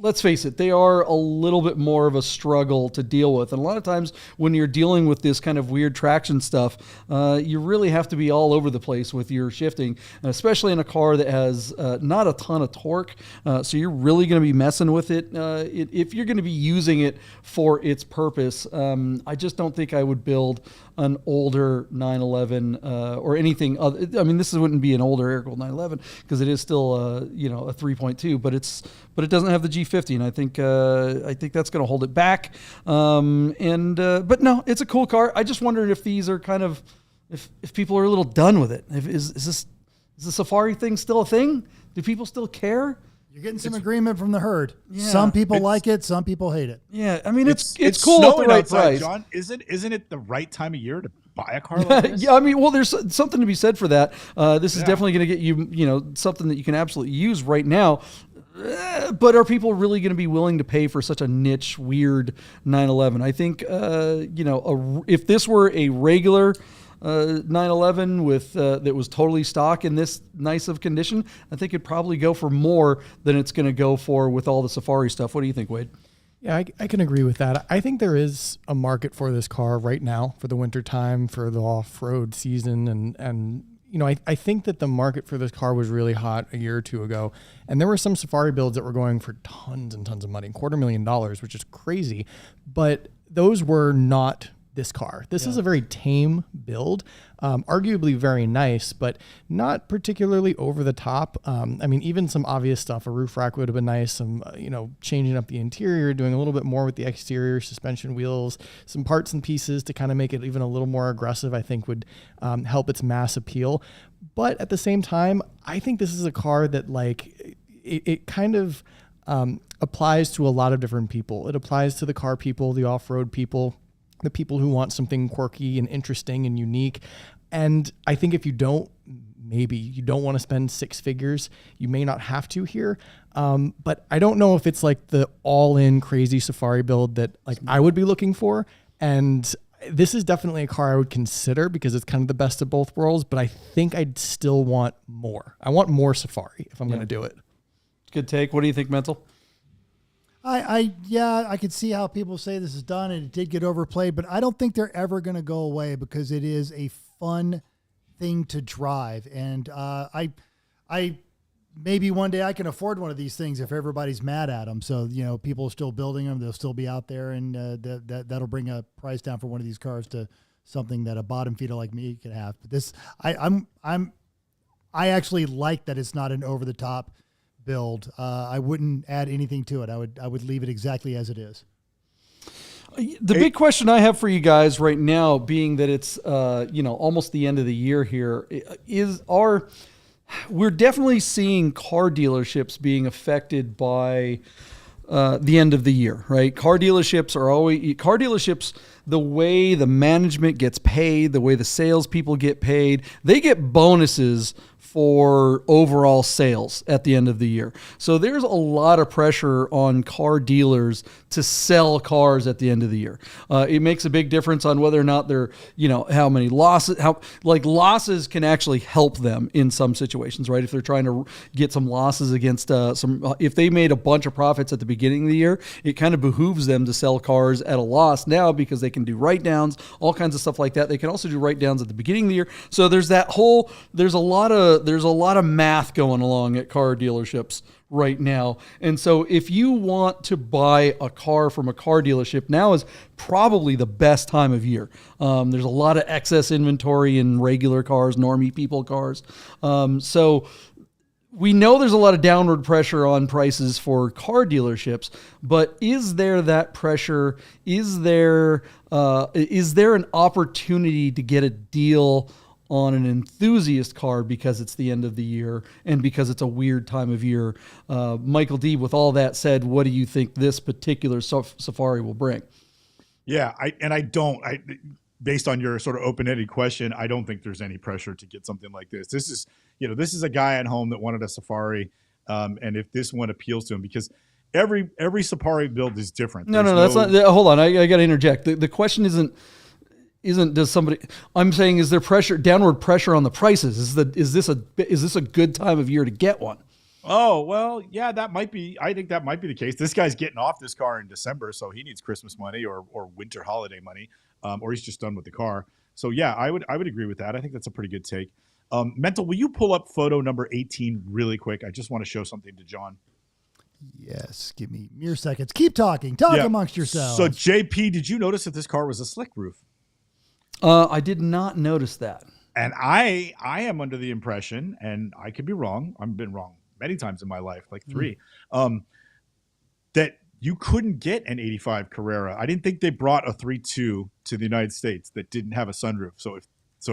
let's face it, they are a little bit more of a struggle to deal with. And a lot of times when you're dealing with this kind of weird traction stuff, you really have to be all over the place with your shifting, and especially in a car that has not a ton of torque. So you're really going to be messing with it if you're going to be using it for its purpose. I just don't think I would build an older 911 or anything other. This wouldn't be an older air-cooled 911 because it is still a 3.2, but it doesn't have the G50, and I think that's going to hold it back. But no, it's a cool car. I just wondered if these are kind of if people are a little done with it. Is the Safari thing still a thing? Do people still care? You're getting some agreement from the herd. Yeah, some people like it, some people hate it. Yeah, it's cool at the right price. John, isn't it the right time of year to buy a car like this? Yeah, there's something to be said for that. This is definitely going to get you, something that you can absolutely use right now. But are people really going to be willing to pay for such a niche, weird 911? I think, if this were a regular 911 with that was totally stock in this nice of condition, I think it'd probably go for more than it's going to go for with all the Safari stuff. What do you think, Wade? Yeah, I can agree with that. I think there is a market for this car right now for the winter time, for the off-road season, and I think that the market for this car was really hot a year or two ago, and there were some Safari builds that were going for tons and tons of money, $250,000, which is crazy, but those were not this car. This is a very tame build, arguably very nice, but not particularly over the top. Even some obvious stuff, a roof rack would have been nice, some, changing up the interior, doing a little bit more with the exterior, suspension wheels, some parts and pieces to kind of make it even a little more aggressive, I think would help its mass appeal. But at the same time, I think this is a car that it kind of applies to a lot of different people. It applies to the car people, the off-road people, the people who want something quirky and interesting and unique. And I think if you don't want to spend six figures, you may not have to here. But I don't know if it's like the all-in crazy Safari build that I would be looking for. And this is definitely a car I would consider because it's kind of the best of both worlds, but I think I'd still want more. I want more Safari if I'm going to do it. Good take. What do you think, Mental? Yeah, I could see how people say this is done and it did get overplayed, but I don't think they're ever going to go away because it is a fun thing to drive. And I maybe one day I can afford one of these things if everybody's mad at them. So, people are still building them. They'll still be out there, and that'll bring a price down for one of these cars to something that a bottom feeder like me could have. But this, I actually like that it's not an over the top build. I wouldn't add anything to it. I would leave it exactly as it is. The big question I have for you guys right now, being that it's almost the end of the year here, we're definitely seeing car dealerships being affected by the end of the year, right? Car dealerships, the way the management gets paid, the way the salespeople get paid, they get bonuses for overall sales at the end of the year. So there's a lot of pressure on car dealers to sell cars at the end of the year. It makes a big difference on whether or not they're, how many losses, losses can actually help them in some situations, right? If they're trying to get some losses against if they made a bunch of profits at the beginning of the year, it kind of behooves them to sell cars at a loss now because they can do write-downs, all kinds of stuff like that. They can also do write-downs at the beginning of the year. So there's a lot of math going along at car dealerships right now. And so if you want to buy a car from a car dealership, now is probably the best time of year. There's a lot of excess inventory in regular cars, normie people cars. So we know there's a lot of downward pressure on prices for car dealerships, but is there that pressure? Is there an opportunity to get a deal on an enthusiast car because it's the end of the year and because it's a weird time of year? Michael D., with all that said, what do you think this particular Safari will bring? Yeah, based on your sort of open-ended question, I don't think there's any pressure to get something like this. This is a guy at home that wanted a Safari, and if this one appeals to him, because every Safari build is different. No, that's not. Hold on, I got to interject. The question isn't does somebody? I'm saying, is there downward pressure on the prices? Is this a good time of year to get one? Oh, well, yeah, I think that might be the case. This guy's getting off this car in December, so he needs Christmas money or winter holiday money, or he's just done with the car. So yeah, I would agree with that. I think that's a pretty good take. Mental, will you pull up photo number 18 really quick? I just want to show something to John. Yes, give me mere seconds. Keep talking. Amongst yourselves. So JP, did you notice that this car was a slick roof? I did not notice that. And I am under the impression, and I could be wrong, I've been wrong many times in my life, like 3, that you couldn't get an 85 Carrera. I didn't think they brought a 3.2 to the United States that didn't have a sunroof. So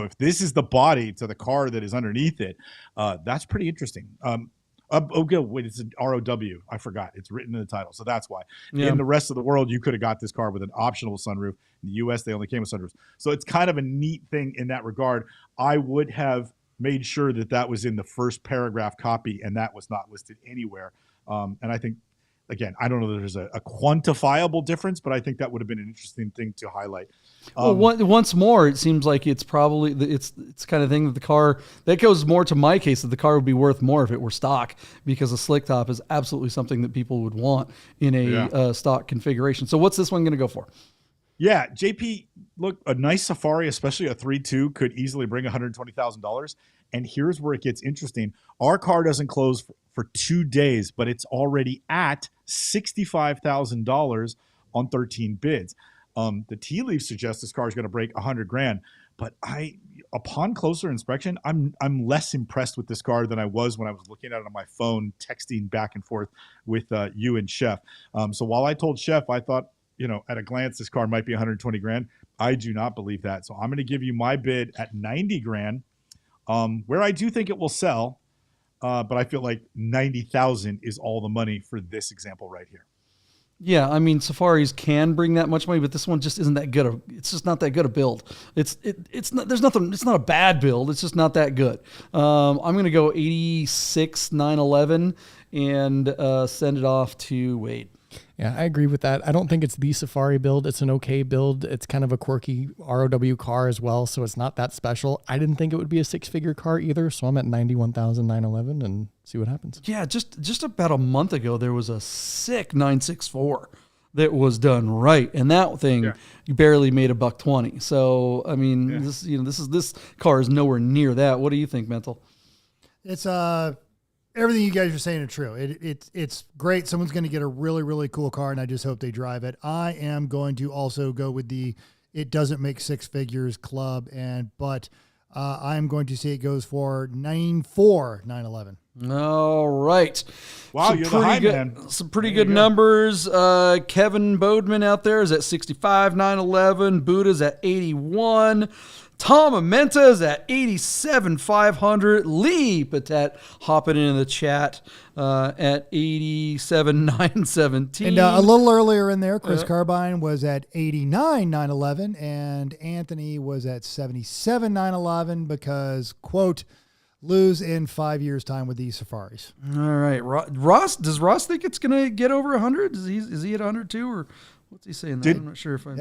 if this is the body to the car that is underneath it, that's pretty interesting. Wait, it's an ROW. I forgot. It's written in the title. So that's why. Yeah. In the rest of the world, you could have got this car with an optional sunroof. In the US, they only came with sunroofs. So it's kind of a neat thing in that regard. I would have made sure that was in the first paragraph copy, and that was not listed anywhere. And I think, again, I don't know that there's a quantifiable difference, but I think that would have been an interesting thing to highlight. Once more, it seems like it's probably it's kind of thing that the car that goes more to my case that the car would be worth more if it were stock, because a slick top is absolutely something that people would want in a stock configuration. So what's this one going to go for? Yeah, JP, look, a nice Safari, especially a 3.2, could easily bring $120,000. And here's where it gets interesting. Our car doesn't close for 2 days, but it's already at $65,000 on 13 bids. The tea leaves suggest this car is going to break $100,000, but upon closer inspection, I'm less impressed with this car than I was when I was looking at it on my phone, texting back and forth with you and Chef. So while I told Chef, I thought, at a glance, this car might be $120,000. I do not believe that. So I'm going to give you my bid at $90,000, where I do think it will sell, but I feel like $90,000 is all the money for this example right here. Yeah, I mean, Safaris can bring that much money, but this one just isn't that good. It's just not that good a build. It's not. There's nothing. It's not a bad build. It's just not that good. I'm gonna go 86,911 and send it off to Wade. Yeah, I agree with that. I don't think it's the Safari build. It's an okay build. It's kind of a quirky ROW car as well, so it's not that special. I didn't think it would be a six-figure car either, so I'm at $91,911 and see what happens. Yeah, just about a month ago, there was a sick 964 that was done right, and that thing you barely made $120. So I mean, this car is nowhere near that. What do you think, Mental? It's everything you guys are saying are true. It's great. Someone's going to get a really, really cool car, and I just hope they drive it. I am going to also go with it doesn't make six figures club, but I'm going to say it goes for 911. All right. Wow, you're the high man. Some pretty good numbers. Kevin Bodman out there is at 65,911. Buddha's at 81. Tom Amenta is at 87,500. Lee Patet hopping into the chat at 87,917. And a little earlier in there, Chris Carbine was at 89,911, and Anthony was at 77,911 because, quote, lose in 5 years' time with these Safaris. All right. Ross, does Ross think it's going to get over 100? Is he at 100 too, or what's he saying? I'm not sure if I...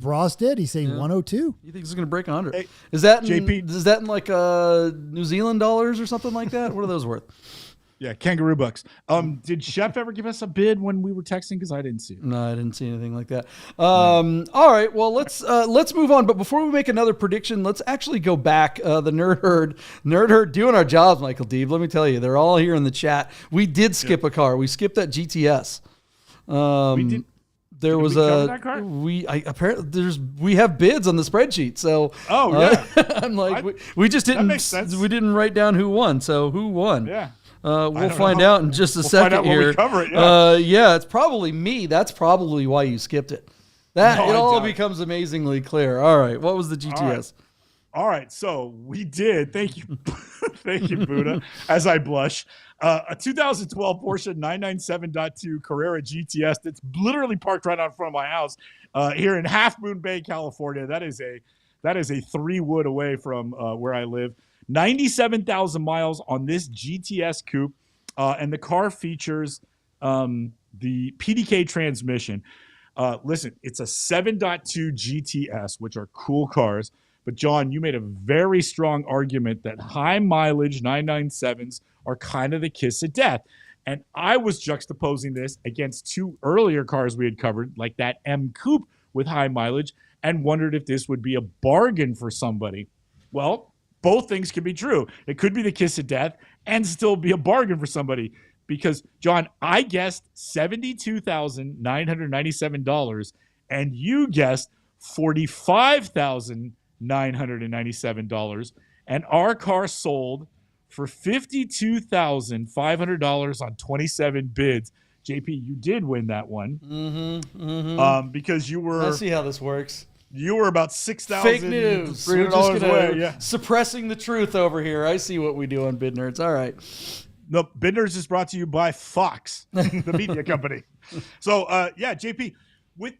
Ross did. He's saying 102. You think it's going to break 100? Hey, is that in, JP? Is that in like New Zealand dollars or something like that? What are those worth? Yeah, kangaroo bucks. Did Shep ever give us a bid when we were texting? Because I didn't see it. No, I didn't see anything like that. All right, well let's move on. But before we make another prediction, let's actually go back. The Nerd Herd doing our jobs, Michael Deeb. Let me tell you, they're all here in the chat. We did skip a car. We skipped that GTS. We did. There was that car? we have bids on the spreadsheet. So I'm like we just didn't. That makes sense. We didn't write down who won. So who won? Yeah. We'll find out in just a second here. We cover it, it's probably me. That's probably why you skipped it. It all becomes amazingly clear. All right, what was the GTS? All right, so we did. Thank you, thank you, Buddha. As I blush, a 2012 Porsche 997.2 Carrera GTS that's literally parked right out in front of my house here in Half Moon Bay, California. That is a 3-wood away from where I live. 97,000 miles on this GTS coupe, and the car features the PDK transmission. Listen, it's a 7.2 GTS, which are cool cars. But, John, you made a very strong argument that high-mileage 997s are kind of the kiss of death. And I was juxtaposing this against two earlier cars we had covered, like that M Coupe with high mileage, and wondered if this would be a bargain for somebody. Well, both things could be true. It could be the kiss of death and still be a bargain for somebody. Because, John, I guessed $72,997, and you guessed $45,997, and our car sold for $52,500 on 27 bids. JP, you did win that one. Because you were... I see how this works. You were about $6,000. Fake news. We're just suppressing the truth over here. I see what we do on Bid Nerds. All right. No, Bid Nerds is brought to you by Fox, the media company. So, JP, with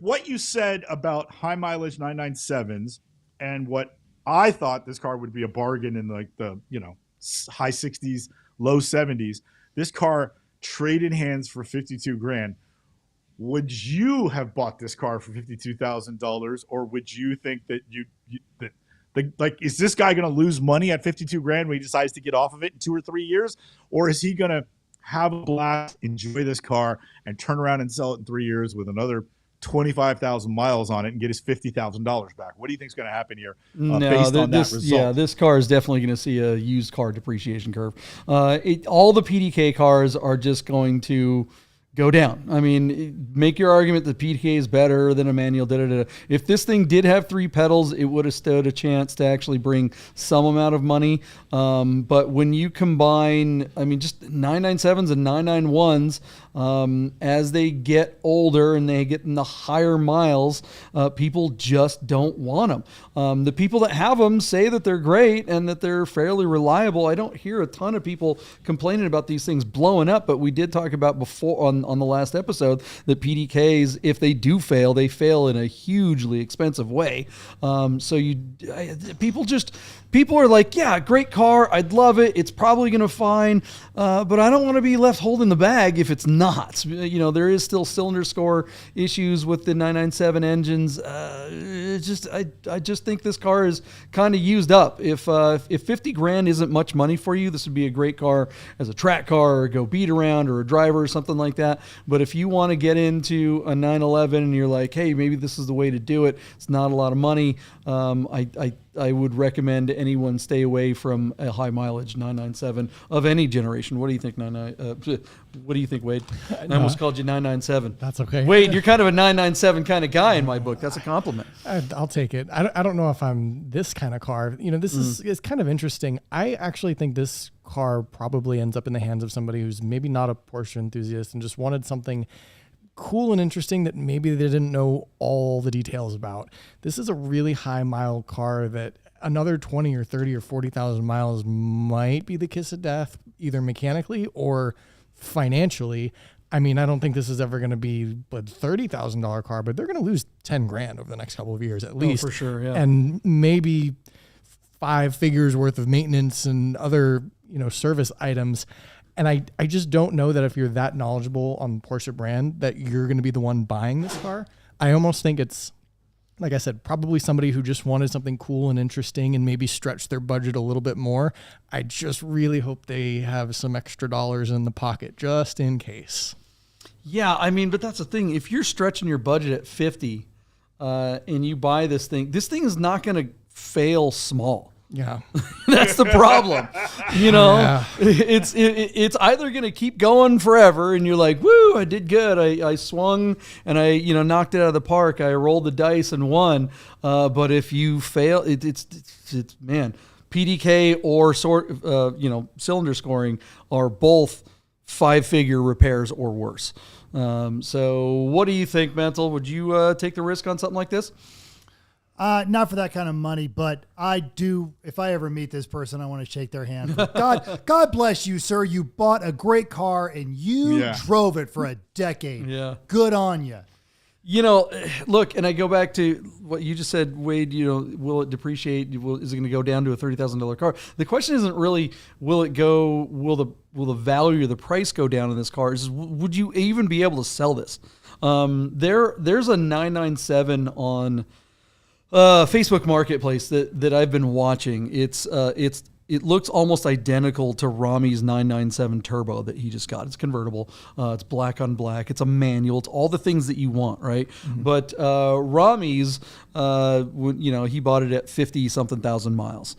what you said about high mileage 997s and what I thought this car would be a bargain in like the high 60s, low 70s, this car traded hands for $52,000. Would you have bought this car for $52,000, or would you think that is this guy going to lose money at $52,000 when he decides to get off of it in 2 or 3 years, or is he going to have a blast, enjoy this car, and turn around and sell it in 3 years with another 25,000 miles on it and get his $50,000 back? What do you think is going to happen here based on that result? Yeah, this car is definitely going to see a used car depreciation curve. All the PDK cars are just going to go down. I mean, make your argument that PDK is better than a manual. If this thing did have 3 pedals, it would have stood a chance to actually bring some amount of money. But when you combine, just 997s and 991s, as they get older and they get in the higher miles, people just don't want them. The people that have them say that they're great and that they're fairly reliable. I don't hear a ton of people complaining about these things blowing up, but we did talk about before on the last episode that PDKs, if they do fail, they fail in a hugely expensive way. People are like, yeah, great car. I'd love it. It's probably going to fine. But I don't want to be left holding the bag if it's not not. You know, there is still cylinder score issues with the 997 engines. I just think this car is kind of used up. If 50 grand isn't much money for you, this would be a great car as a track car or go beat around or a driver or something like that. But if you want to get into a 911 and you're like, hey, maybe this is the way to do it, it's not a lot of money, I would recommend anyone stay away from a high mileage 997 of any generation. What do you think, what do you think, Wade? I almost called you 997. That's okay. Wade, you're kind of a 997 kind of guy in my book. That's a compliment. I'll take it. I don't know if I'm this kind of car. You know, this is kind of interesting. I actually think this car probably ends up in the hands of somebody who's maybe not a Porsche enthusiast and just wanted something cool and interesting that maybe they didn't know all the details about. This is a really high mile car that another 20 or 30 or 40,000 miles might be the kiss of death, either mechanically or financially. I mean, I don't think this is ever going to be a $30,000 car, but they're going to lose 10 grand over the next couple of years at least. Oh, for sure, yeah. And maybe 5 figures worth of maintenance and other, you know, service items. And I just don't know that if you're that knowledgeable on the Porsche brand that you're going to be the one buying this car. I almost think it's, like I said, probably somebody who just wanted something cool and interesting and maybe stretch their budget a little bit more. I just really hope they have some extra dollars in the pocket just in case. Yeah, I mean, but that's the thing. If you're stretching your budget at 50 and you buy this thing is not going to fail small. Yeah, that's the problem. You know, yeah. It's either going to keep going forever and you're like, woo, I did good. I swung and I, you know, knocked it out of the park. I rolled the dice and won. But if you fail, it's man, PDK or cylinder scoring are both 5-figure repairs or worse. So what do you think, Mental? Would you take the risk on something like this? Not for that kind of money, but I do. If I ever meet this person, I want to shake their hand. God bless you, sir. You bought a great car and you drove it for a decade. Yeah. Good on you. You know, look, and I go back to what you just said, Wade, you know, will it depreciate? Is it going to go down to a $30,000 car? The question isn't really, will the value or the price go down in this car? It's, would you even be able to sell this? There's a 997 on Facebook Marketplace that I've been watching. It looks almost identical to Rami's 997 Turbo that he just got. It's convertible. It's black on black. It's a manual. It's all the things that you want, right? Mm-hmm. But Rami's, he bought it at 50-something thousand miles.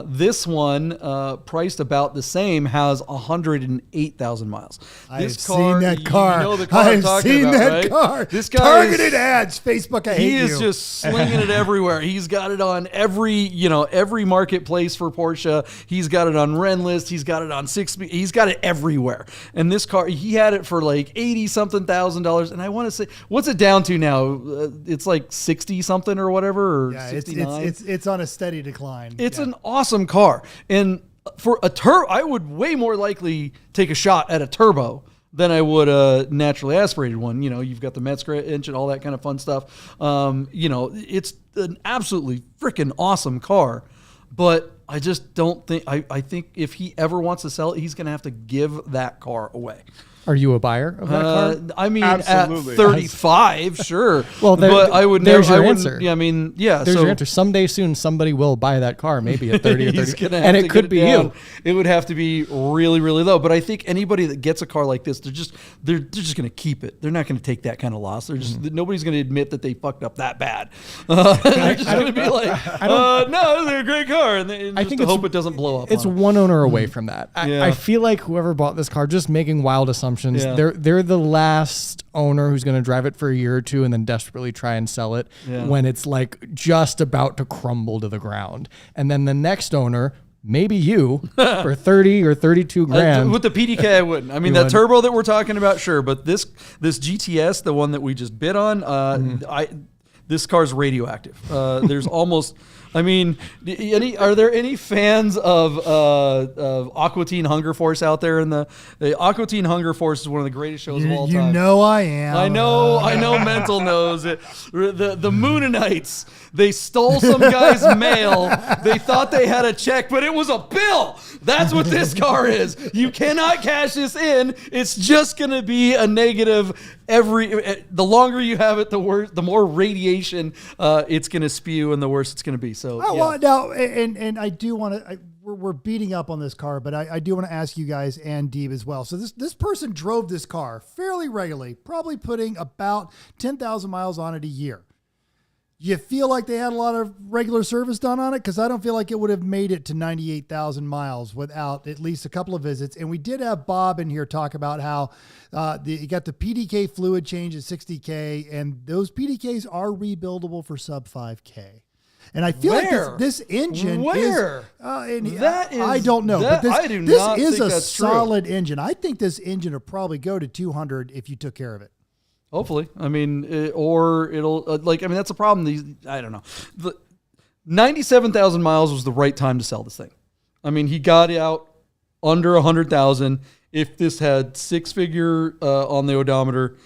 This one, priced about the same, has 108,000 miles. I've seen that car. You know the car I'm talking about, right? Car. This guy targeted ads. Facebook, I hate you. He is just slinging it everywhere. He's got it on every marketplace for Porsche. He's got it on Renlist. He's got it on 6. He's got it everywhere. And this car, he had it for like $80-something thousand. And I want to say, what's it down to now? It's like 60-something or whatever, or 69. It's on a steady decline. It's an awesome car. And for a turbo, I would way more likely take a shot at a turbo than I would a naturally aspirated one. You know, you've got the Metzger engine, all that kind of fun stuff. It's an absolutely freaking awesome car. But I just don't think, I think if he ever wants to sell it, he's going to have to give that car away. Are you a buyer of that car? I mean, Absolutely. at 35, sure. Well, but I would never. There's your answer. Yeah, I mean, yeah. There's your answer. Someday soon, somebody will buy that car, maybe at 30 or 30, and it could be you. It would have to be really, really low. But I think anybody that gets a car like this, they're just going to keep it. They're not going to take that kind of loss. They're just nobody's going to admit that they fucked up that bad. They're just going to be like, no, they're a great car, and I think hope it doesn't blow up. It's one owner away from that. I feel like whoever bought this car, just making wild assumptions. Yeah. They're the last owner who's going to drive it for a year or two and then desperately try and sell it when it's like just about to crumble to the ground. And then the next owner, maybe you, for 30 or 32 grand. With the PDK, I wouldn't. I mean, that turbo that we're talking about, sure. But this GTS, the one that we just bid on, this car's radioactive. There's almost, I mean, are there any fans of Aqua Teen Hunger Force out there? The Aqua Teen Hunger Force is one of the greatest shows of all time. You know I am. I know Mental knows it. The Moonanites, they stole some guy's mail. They thought they had a check, but it was a bill. That's what this car is. You cannot cash this in. It's just going to be a negative. The longer you have it, the worse, the more radiation it's going to spew, and the worse it's going to be. So, well, now, and I do want to. We're beating up on this car, but I do want to ask you guys and Deeb as well. So this person drove this car fairly regularly, probably putting about 10,000 miles on it a year. You feel like they had a lot of regular service done on it? Because I don't feel like it would have made it to 98,000 miles without at least a couple of visits. And we did have Bob in here talk about how you got the PDK fluid change at 60K, and those PDKs are rebuildable for sub 5K. And I feel like this engine is I don't know, but this is a solid engine. I think this engine will probably go to 200 if you took care of it. Hopefully. I mean, or it'll that's a problem. I don't know. 97,000 miles was the right time to sell this thing. I mean, he got out under 100,000. If this had 6-figure on the odometer,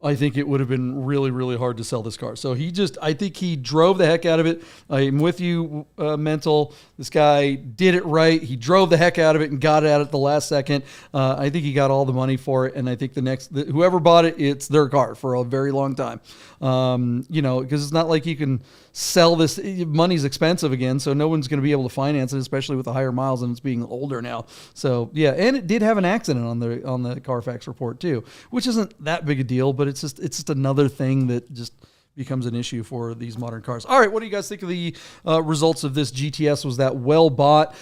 I think it would have been really, really hard to sell this car. So I think he drove the heck out of it. I'm with you, Mental. This guy did it right. He drove the heck out of it and got it out at the last second. I think he got all the money for it. And I think whoever bought it, it's their car for a very long time. Because it's not like you can sell this. Money's expensive again, so no one's going to be able to finance it, especially with the higher miles and it's being older now. So yeah, and it did have an accident on the Carfax report too, which isn't that big a deal, but it's just another thing that just becomes an issue for these modern cars. All right, what do you guys think of the results of this GTS? Was that well bought?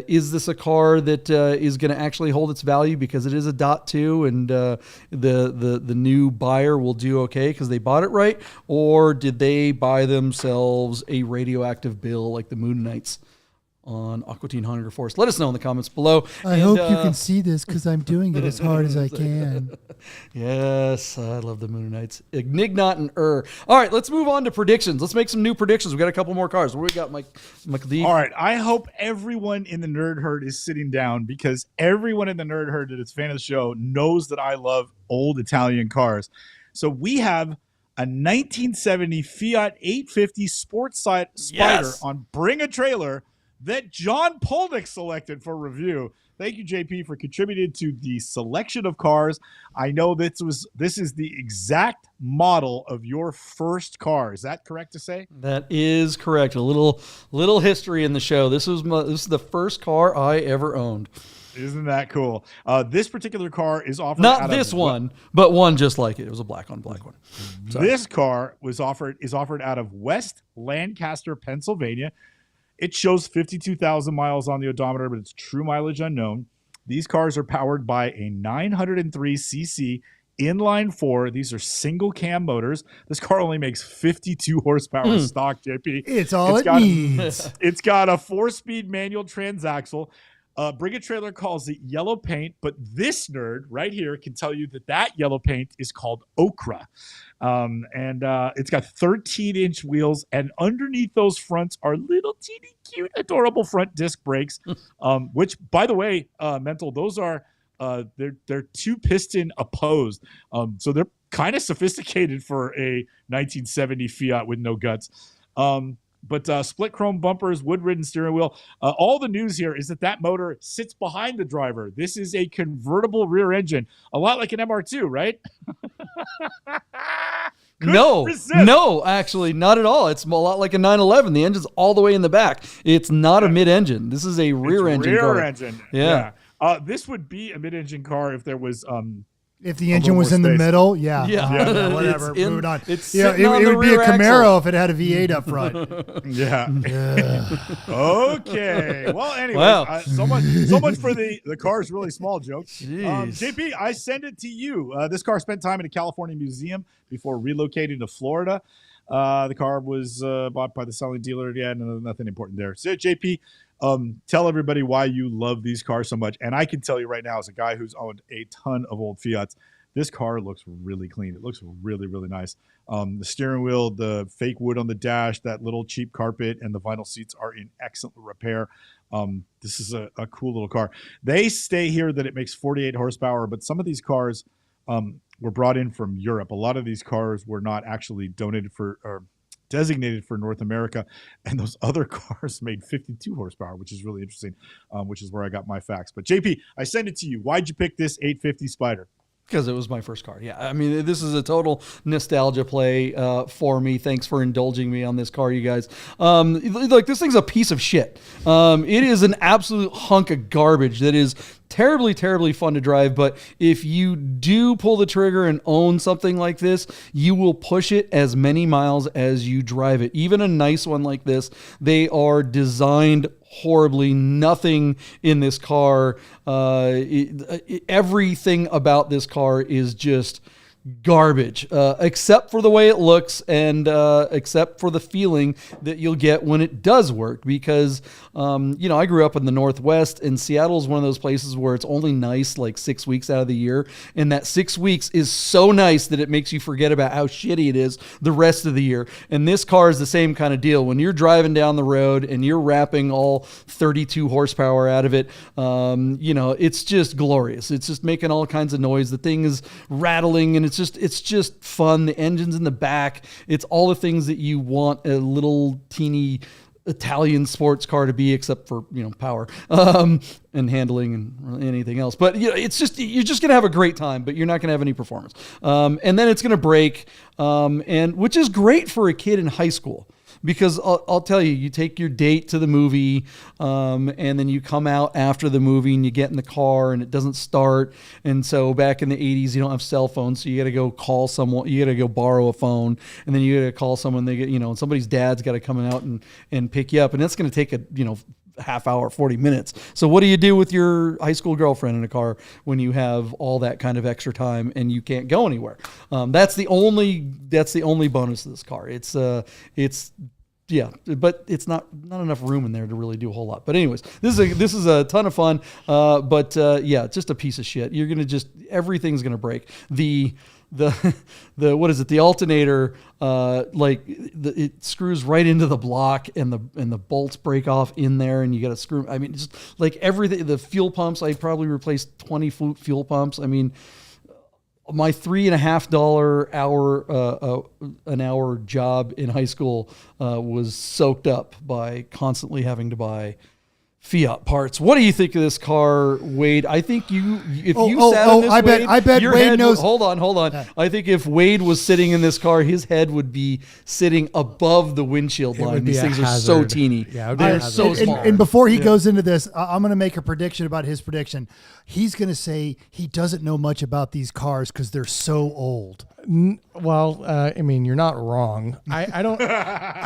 Is this a car that is going to actually hold its value because it is a .2 and the new buyer will do okay because they bought it right? Or did they buy themselves a radioactive bill like the Moonanites on Aqua Teen Hunger Force? Let us know in the comments below. I hope you can see this because I'm doing it as hard as I can. Yes, I love the Moonanites. Ignignot and All right, let's move on to predictions. Let's make some new predictions. We've got a couple more cars. What do we got, Michael D? All right, I hope everyone in the Nerd Herd is sitting down because everyone in the Nerd Herd that is a fan of the show knows that I love old Italian cars. So we have a 1970 Fiat 850 Sports Spider on Bring a Trailer that John Polnick selected for review. Thank you, JP, for contributing to the selection of cars. I know this is the exact model of your first car. Is that correct to say? That is correct. A little history in the show. This is the first car I ever owned. Isn't that cool? This particular car is offered not this one, but one just like it. It was a black one. Sorry. This car is offered out of West Lancaster, Pennsylvania. It shows 52,000 miles on the odometer, but it's true mileage unknown. These cars are powered by a 903cc inline 4. These are single cam motors. This car only makes 52 horsepower stock, JP. It's all it needs. It's got a 4-speed manual transaxle. Bring a Trailer calls it yellow paint, but this nerd right here can tell you that yellow paint is called ochre. It's got 13-inch wheels, and underneath those fronts are little teeny cute, adorable front disc brakes, which, by the way, Mental, those are they're 2-piston opposed, so they're kind of sophisticated for a 1970 Fiat with no guts. But split chrome bumpers, wood-ridden steering wheel. All the news here is that motor sits behind the driver. This is a convertible rear engine, a lot like an MR2, right? No, actually, not at all. It's a lot like a 911. The engine's all the way in the back. It's not a mid-engine. This is a rear engine car. Rear engine. Yeah. This would be a mid-engine car if there was if the engine was in the middle, yeah. Whatever. Moving on. It would be a Camaro if it had a V8 up front. Yeah. Okay. Well, anyway, so much for the car's really small joke. JP, I send it to you. This car spent time in a California museum before relocating to Florida. The car was bought by the selling dealer. Yeah, nothing important there. So, JP, tell everybody why you love these cars so much. And I can tell you right now, as a guy who's owned a ton of old Fiats, This car looks really clean. It looks really, really nice. The steering wheel, the fake wood on the dash, that little cheap carpet, and the vinyl seats are in excellent repair. This is a cool little car. They say here that it makes 48 horsepower, but some of these cars were brought in from Europe. A lot of these cars were not actually donated for or designated for North America, and those other cars made 52 horsepower, which is really interesting, which is where I got my facts. But JP, I send it to you. Why'd you pick this 850 Spider? Because it was my first car. Yeah, I mean, this is a total nostalgia play for me. Thanks for indulging me on this car, you guys. Look, this thing's a piece of shit. It is an absolute hunk of garbage that is terribly, terribly fun to drive. But if you do pull the trigger and own something like this, you will push it as many miles as you drive it. Even a nice one like this, they are designed horribly. Nothing in this car, everything about this car is just garbage, except for the way it looks and except for the feeling that you'll get when it does work. Because I grew up in the Northwest, and Seattle's one of those places where it's only nice like 6 weeks out of the year, and that 6 weeks is so nice that it makes you forget about how shitty it is the rest of the year. And this car is the same kind of deal. When you're driving down the road and you're wrapping all 32 horsepower out of it, it's just glorious. It's just making all kinds of noise. The thing is rattling, and it's just fun. The engine's in the back. It's all the things that you want a little teeny Italian sports car to be, except for power and handling and anything else. But it's just, you're just gonna have a great time, but you're not gonna have any performance. And then it's gonna break, and which is great for a kid in high school. Because I'll tell you, you take your date to the movie, and then you come out after the movie and you get in the car and it doesn't start. And so back in the 80s, you don't have cell phones, so you got to go call someone. You got to go borrow a phone, and then you got to call someone. They get, and somebody's dad's got to come out and pick you up, and that's going to take a half hour, 40 minutes. So what do you do with your high school girlfriend in a car when you have all that kind of extra time and you can't go anywhere? That's the only bonus of this car. But it's not enough room in there to really do a whole lot. But anyways, this is a ton of fun. It's just a piece of shit. You're going to everything's going to break. The what is it? The alternator, it screws right into the block, and the bolts break off in there, and you got to screw. I mean, just like everything. The fuel pumps, I probably replaced 20 fuel pumps. I mean, my $3.50 an hour job in high school was soaked up by constantly having to buy Fiat parts. What do you think of this car, Wade? I think sat in this, I bet Wade knows. Hold on. I think if Wade was sitting in this car, his head would be sitting above the windshield line. These things are so teeny. Yeah, they're so small. And before he goes into this, I'm going to make a prediction about his prediction. He's going to say he doesn't know much about these cars because they're so old. Well, you're not wrong. I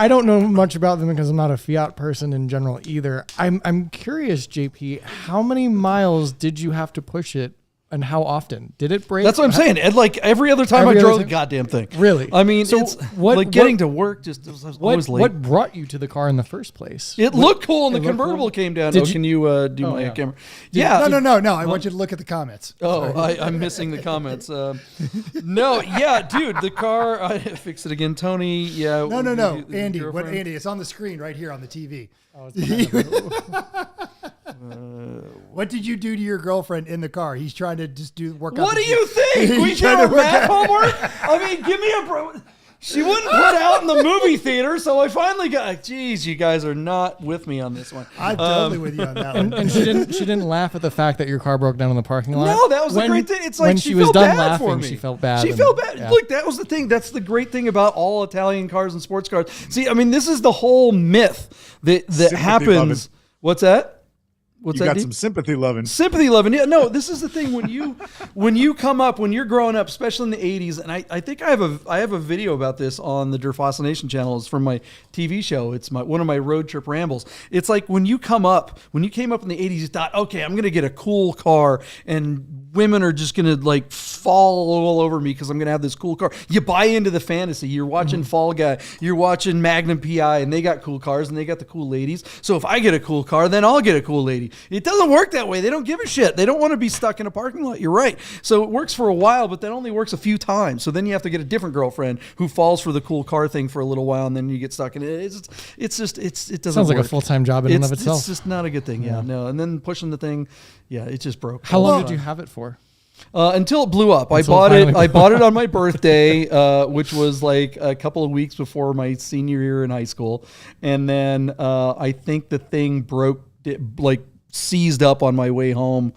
don't know much about them because I'm not a Fiat person in general either. I'm curious, JP, how many miles did you have to push it, and how often did it break? That's what I'm saying. And like every other time I drove the goddamn thing. Really? I mean, so it's getting to work. Just always late. What brought you to the car in the first place? It looked cool, and the convertible came down. Can you do my camera? Yeah. No. I want you to look at the comments. Oh, I'm missing the comments. Dude, the car. I fix it again, Tony. Yeah. No. Andy, Andy? It's on the screen right here on the TV. Oh, what did you do to your girlfriend in the car? He's trying to just work. What do you think? We did our math homework. I mean, give me a bro. She wouldn't put out in the movie theater, so I finally got. Geez, you guys are not with me on this one. I'm totally with you on that one. And she didn't laugh at the fact that your car broke down in the parking lot. No, that was the great thing. It's like when she was felt done bad for laughing, me. she felt bad. She felt bad. Yeah. Look, that was the thing. That's the great thing about all Italian cars and sports cars. See, I mean, this is the whole myth that happens. Loving. What's that? What's you that? Got some sympathy loving. Sympathy loving. Yeah, no, this is the thing when you come up, when you're growing up, especially in the 80s, and I think I have a video about this on the Der Fascination channel. It's from my TV show. It's one of my road trip rambles. It's like when you came up in the 80s, you thought, okay, I'm going to get a cool car, and women are just going to like fall all over me because I'm going to have this cool car. You buy into the fantasy. You're watching Fall Guy. You're watching Magnum PI, and they got cool cars, and they got the cool ladies. So if I get a cool car, then I'll get a cool lady. It doesn't work that way. They don't give a shit. They don't want to be stuck in a parking lot. You're right. So it works for a while, but that only works a few times. So then you have to get a different girlfriend who falls for the cool car thing for a little while, and then you get stuck in it. It doesn't Sounds like work. a full-time job in and of It's itself. just not a good thing. Yeah, no. And then pushing the thing, it just broke. How long did you have it for? Until it blew up. I Until bought it it. finally I bought it on my birthday, which was like a couple of weeks before my senior year in high school, and then I think the thing broke, seized up on my way home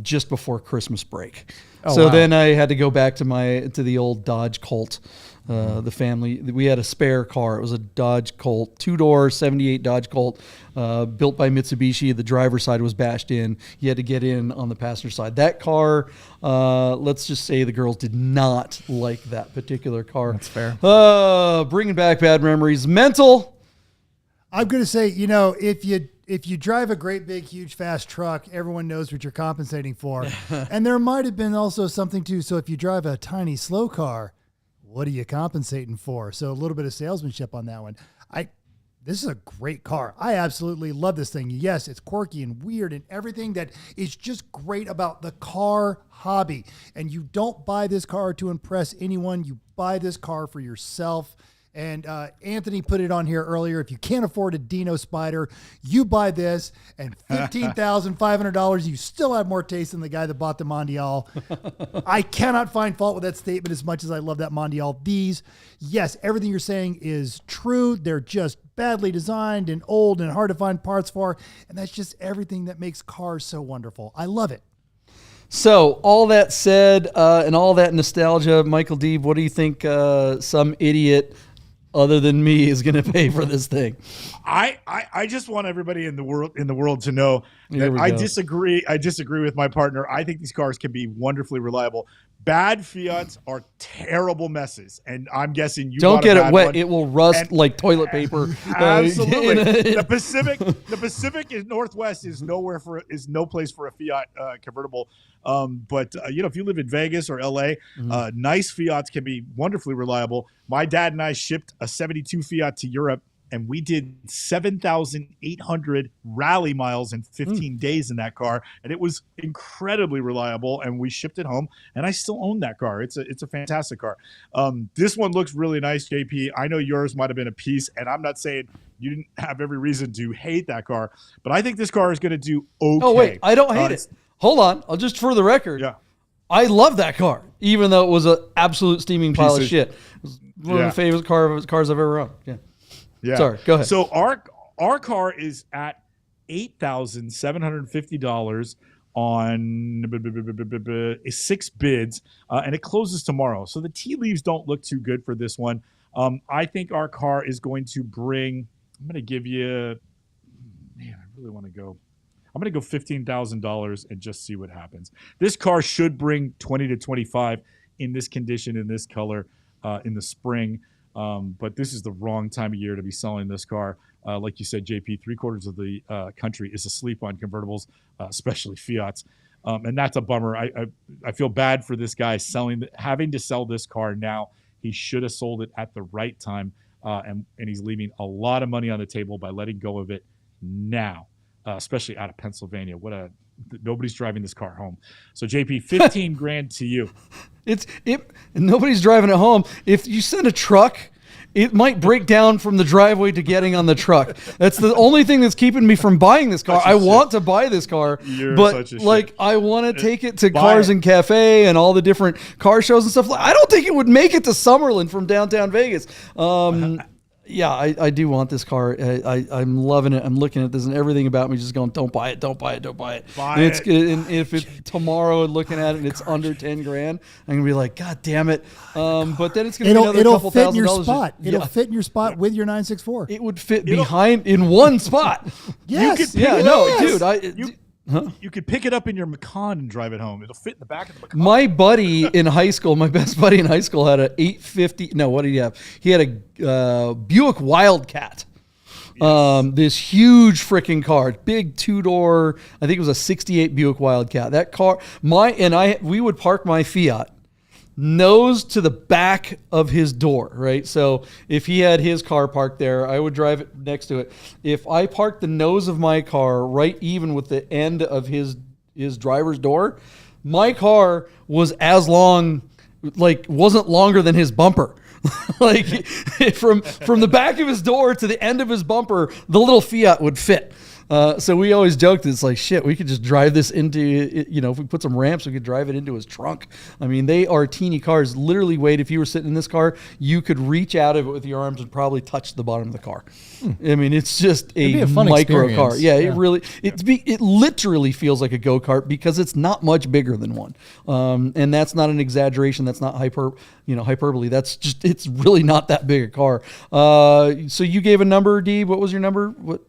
just before Christmas break. Oh, wow. Then I had to go back to the old Dodge Colt. The family, we had a spare car. It was a Dodge Colt, 2-door, 78 Dodge Colt, built by Mitsubishi. The driver's side was bashed in. You had to get in on the passenger side. That car, let's just say the girls did not like that particular car. That's fair. Bringing back bad memories. Mental. I'm going to say, if you drive a great, big, huge, fast truck, everyone knows what you're compensating for. And there might have been also something too. So if you drive a tiny, slow car, what are you compensating for? So a little bit of salesmanship on that one. This is a great car. I absolutely love this thing. Yes, it's quirky and weird and everything that is just great about the car hobby. And you don't buy this car to impress anyone. You buy this car for yourself. And Anthony put it on here earlier. If you can't afford a Dino Spider, you buy this, and $15,500, you still have more taste than the guy that bought the Mondial. I cannot find fault with that statement as much as I love that Mondial. Yes, everything you're saying is true. They're just badly designed and old and hard to find parts for, and that's just everything that makes cars so wonderful. I love it. So all that said, and all that nostalgia, Michael Deeb, what do you think some idiot other than me is going to pay for this thing? I just want everybody in the world to know that I disagree. I disagree with my partner. I think these cars can be wonderfully reliable. Bad Fiats are terrible messes, and I'm guessing you don't get it wet. One. It will rust like toilet paper. Absolutely. The Pacific Northwest is no place for a Fiat convertible. But if you live in Vegas or LA, nice Fiats can be wonderfully reliable. My dad and I shipped a 72 Fiat to Europe, and we did 7,800 rally miles in 15 days in that car, and it was incredibly reliable. And we shipped it home, and I still own that car. It's a fantastic car. This one looks really nice, JP. I know yours might have been a piece, and I'm not saying you didn't have every reason to hate that car, but I think this car is going to do okay. Oh wait, I don't hate it. Hold on, I'll just for the record. Yeah. I love that car, even though it was an absolute steaming pile of shit. It was one of the favorite cars I've ever owned. Yeah. Yeah. Sorry, go ahead. So our car is at $8,750 on 6 bids, and it closes tomorrow. So the tea leaves don't look too good for this one. I think our car is going to bring. I'm going to give you. Man, I really want to go. I'm going to go $15,000 and just see what happens. This car should bring 20 to 25 in this condition, in this color, in the spring. But this is the wrong time of year to be selling this car. Like you said, JP, 3/4 of the country is asleep on convertibles, especially Fiats. And that's a bummer. I feel bad for this guy having to sell this car now. He should have sold it at the right time. And he's leaving a lot of money on the table by letting go of it now, especially out of Pennsylvania. Nobody's driving this car home. So JP, 15 grand to you. Nobody's driving it home. If you send a truck, it might break down from the driveway to getting on the truck. That's the only thing that's keeping me from buying this car. I want to buy this car, but I want to take it to Cars and Cafe and all the different car shows and stuff. I don't think it would make it to Summerlin from downtown Vegas. Yeah, I do want this car. I'm loving it. I'm looking at this, and everything about me just going, don't buy it, don't buy it, don't buy it. And if it's tomorrow and looking at it and it's under 10 grand, I'm gonna be like, God damn it. But then it's gonna be another couple $1,000. It'll fit in your spot with your 964. It would fit behind in one spot. Yes. Dude. You could pick it up in your Macan and drive it home. It'll fit in the back of the Macan. My buddy in high school, my best buddy in high school had a 850. No, what did he have? He had a Buick Wildcat. Yes. This huge freaking car, big 2-door. I think it was a 68 Buick Wildcat. That car, we would park my Fiat nose to the back of his door, right? So if he had his car parked there, I would drive it next to it. If I parked the nose of my car right even with the end of his driver's door, my car was as long, like wasn't longer than his bumper. Like from the back of his door to the end of his bumper, the little Fiat would fit. So we always joked, it's like, shit, we could just drive this into, if we put some ramps, we could drive it into his trunk. I mean, they are teeny cars. Literally, Wade, if you were sitting in this car, you could reach out of it with your arms and probably touch the bottom of the car. I mean, it's just a fun micro experience. car. Yeah, it really, it literally feels like a go-kart because it's not much bigger than one. And that's not an exaggeration. That's not hyperbole. That's just, it's really not that big a car. So you gave a number, D. What was your number? What?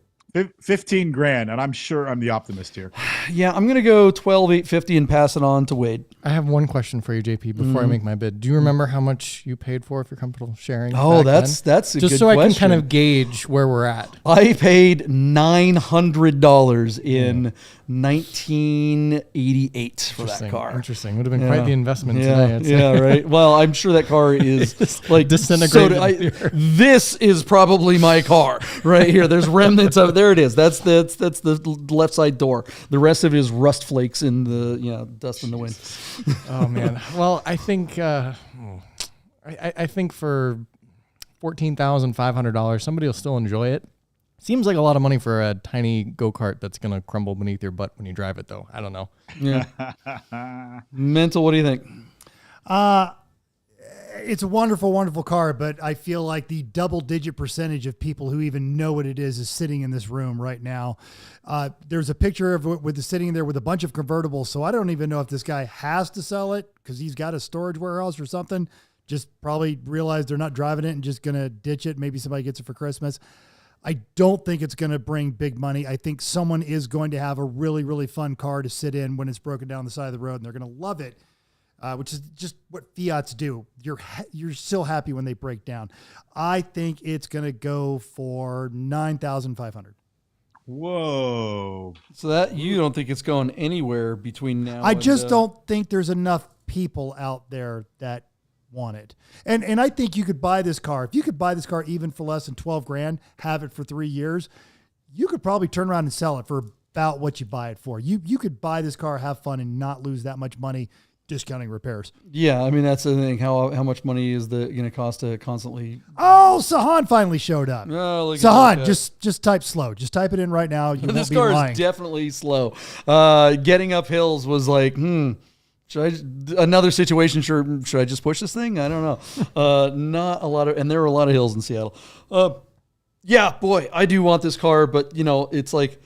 15 grand, and I'm sure I'm the optimist here. Yeah, I'm gonna go 12,850 and pass it on to Wade. I have one question for you, JP, before I make my bid. Do you remember how much you paid for, if you're comfortable sharing? Oh, back that's then? a Just good so question. I can kind of gauge where we're at. I paid $900 in 1988 for that car. Interesting. Would have been quite the investment Yeah, today. I'd say. yeah, right. Well, I'm sure that car is like disintegrated. this is probably my car right here. There's remnants of there. It is. That's the left side door. The rest of it is rust flakes in the dust in the wind. Oh man. Well, I think I think for $14,500, somebody will still enjoy it. Seems like a lot of money for a tiny go-kart that's going to crumble beneath your butt when you drive it, though. I don't know. Yeah. Mental, what do you think? It's a wonderful, wonderful car, but I feel like the double-digit percentage of people who even know what it is sitting in this room right now. There's a picture of it with the sitting there with a bunch of convertibles, so I don't even know if this guy has to sell it because he's got a storage warehouse or something. Just probably realized they're not driving it and just going to ditch it. Maybe somebody gets it for Christmas. I don't think it's going to bring big money. I think someone is going to have a really, really fun car to sit in when it's broken down the side of the road, and they're going to love it. Which is just what Fiats do. You're still happy when they break down. I think it's going to go for $9,500. Whoa! So that you don't think it's going anywhere between now? I just don't think there's enough people out there that want it. And I think you could buy this car. If you could buy this car even for less than 12 grand, have it for 3 years, you could probably turn around and sell it for about what you buy it for. You could buy this car, have fun, and not lose that much money discounting repairs. Yeah, I mean that's the thing. How much money is the going to cost to constantly? Oh, Sahan finally showed up. Oh, look at Sahan, that. just type slow. Just type it in right now. You This won't be car lying. is definitely slow. Getting up hills was like, another situation. Should I just push this thing? I don't know. Not a lot of, and there were a lot of hills in Seattle. Yeah, boy, I do want this car, but it's like,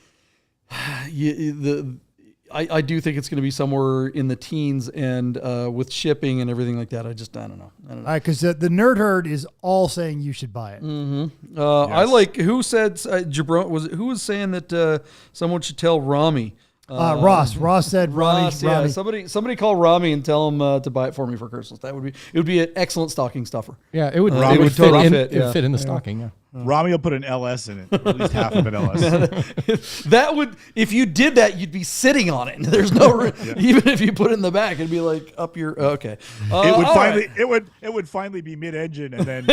I do think it's going to be somewhere in the teens, and with shipping and everything like that, I don't know. All right, because the nerd herd is all saying you should buy it. Mm-hmm. I like, who said, Jabron, who was saying that someone should tell Rami? Ross said Ross, yeah. Rami. Somebody call Rami and tell him to buy it for me for Christmas. It would be an excellent stocking stuffer. Yeah, it would. It would fit totally in, fit, It would yeah. fit in the stocking. Yeah. Rami will put an LS in it, at least half of an LS. That would, if you did that, you'd be sitting on it. There's no, even if you put it in the back, it'd be like up your, okay. It would finally be mid-engine, and then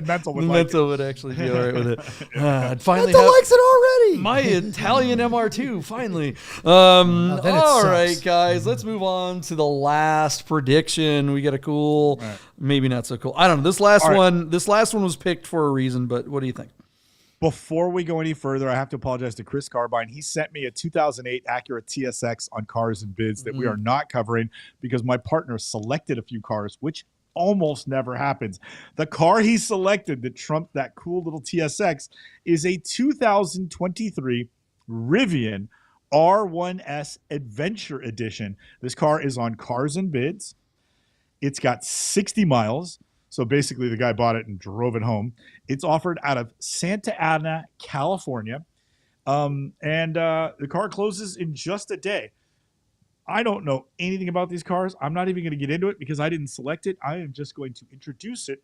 Mental would like Mental would actually be all right with it. I'd finally Mental have likes it already. my Italian MR2, finally. then it All sucks. right, guys, let's move on to the last prediction. We got a cool, maybe not so cool. I don't know. This last one was picked for a reason, but what do you think? Before we go any further, I have to apologize to Chris Carbine. He sent me a 2008 Acura TSX on Cars and Bids that we are not covering because my partner selected a few cars, which almost never happens. The car he selected that trumped that cool little TSX is a 2023 Rivian R1S Adventure Edition. This car is on Cars and Bids. It's got 60 miles. So basically the guy bought it and drove it home. It's offered out of Santa Ana, California. And the car closes in just a day. I don't know anything about these cars. I'm not even going to get into it because I didn't select it. I am just going to introduce it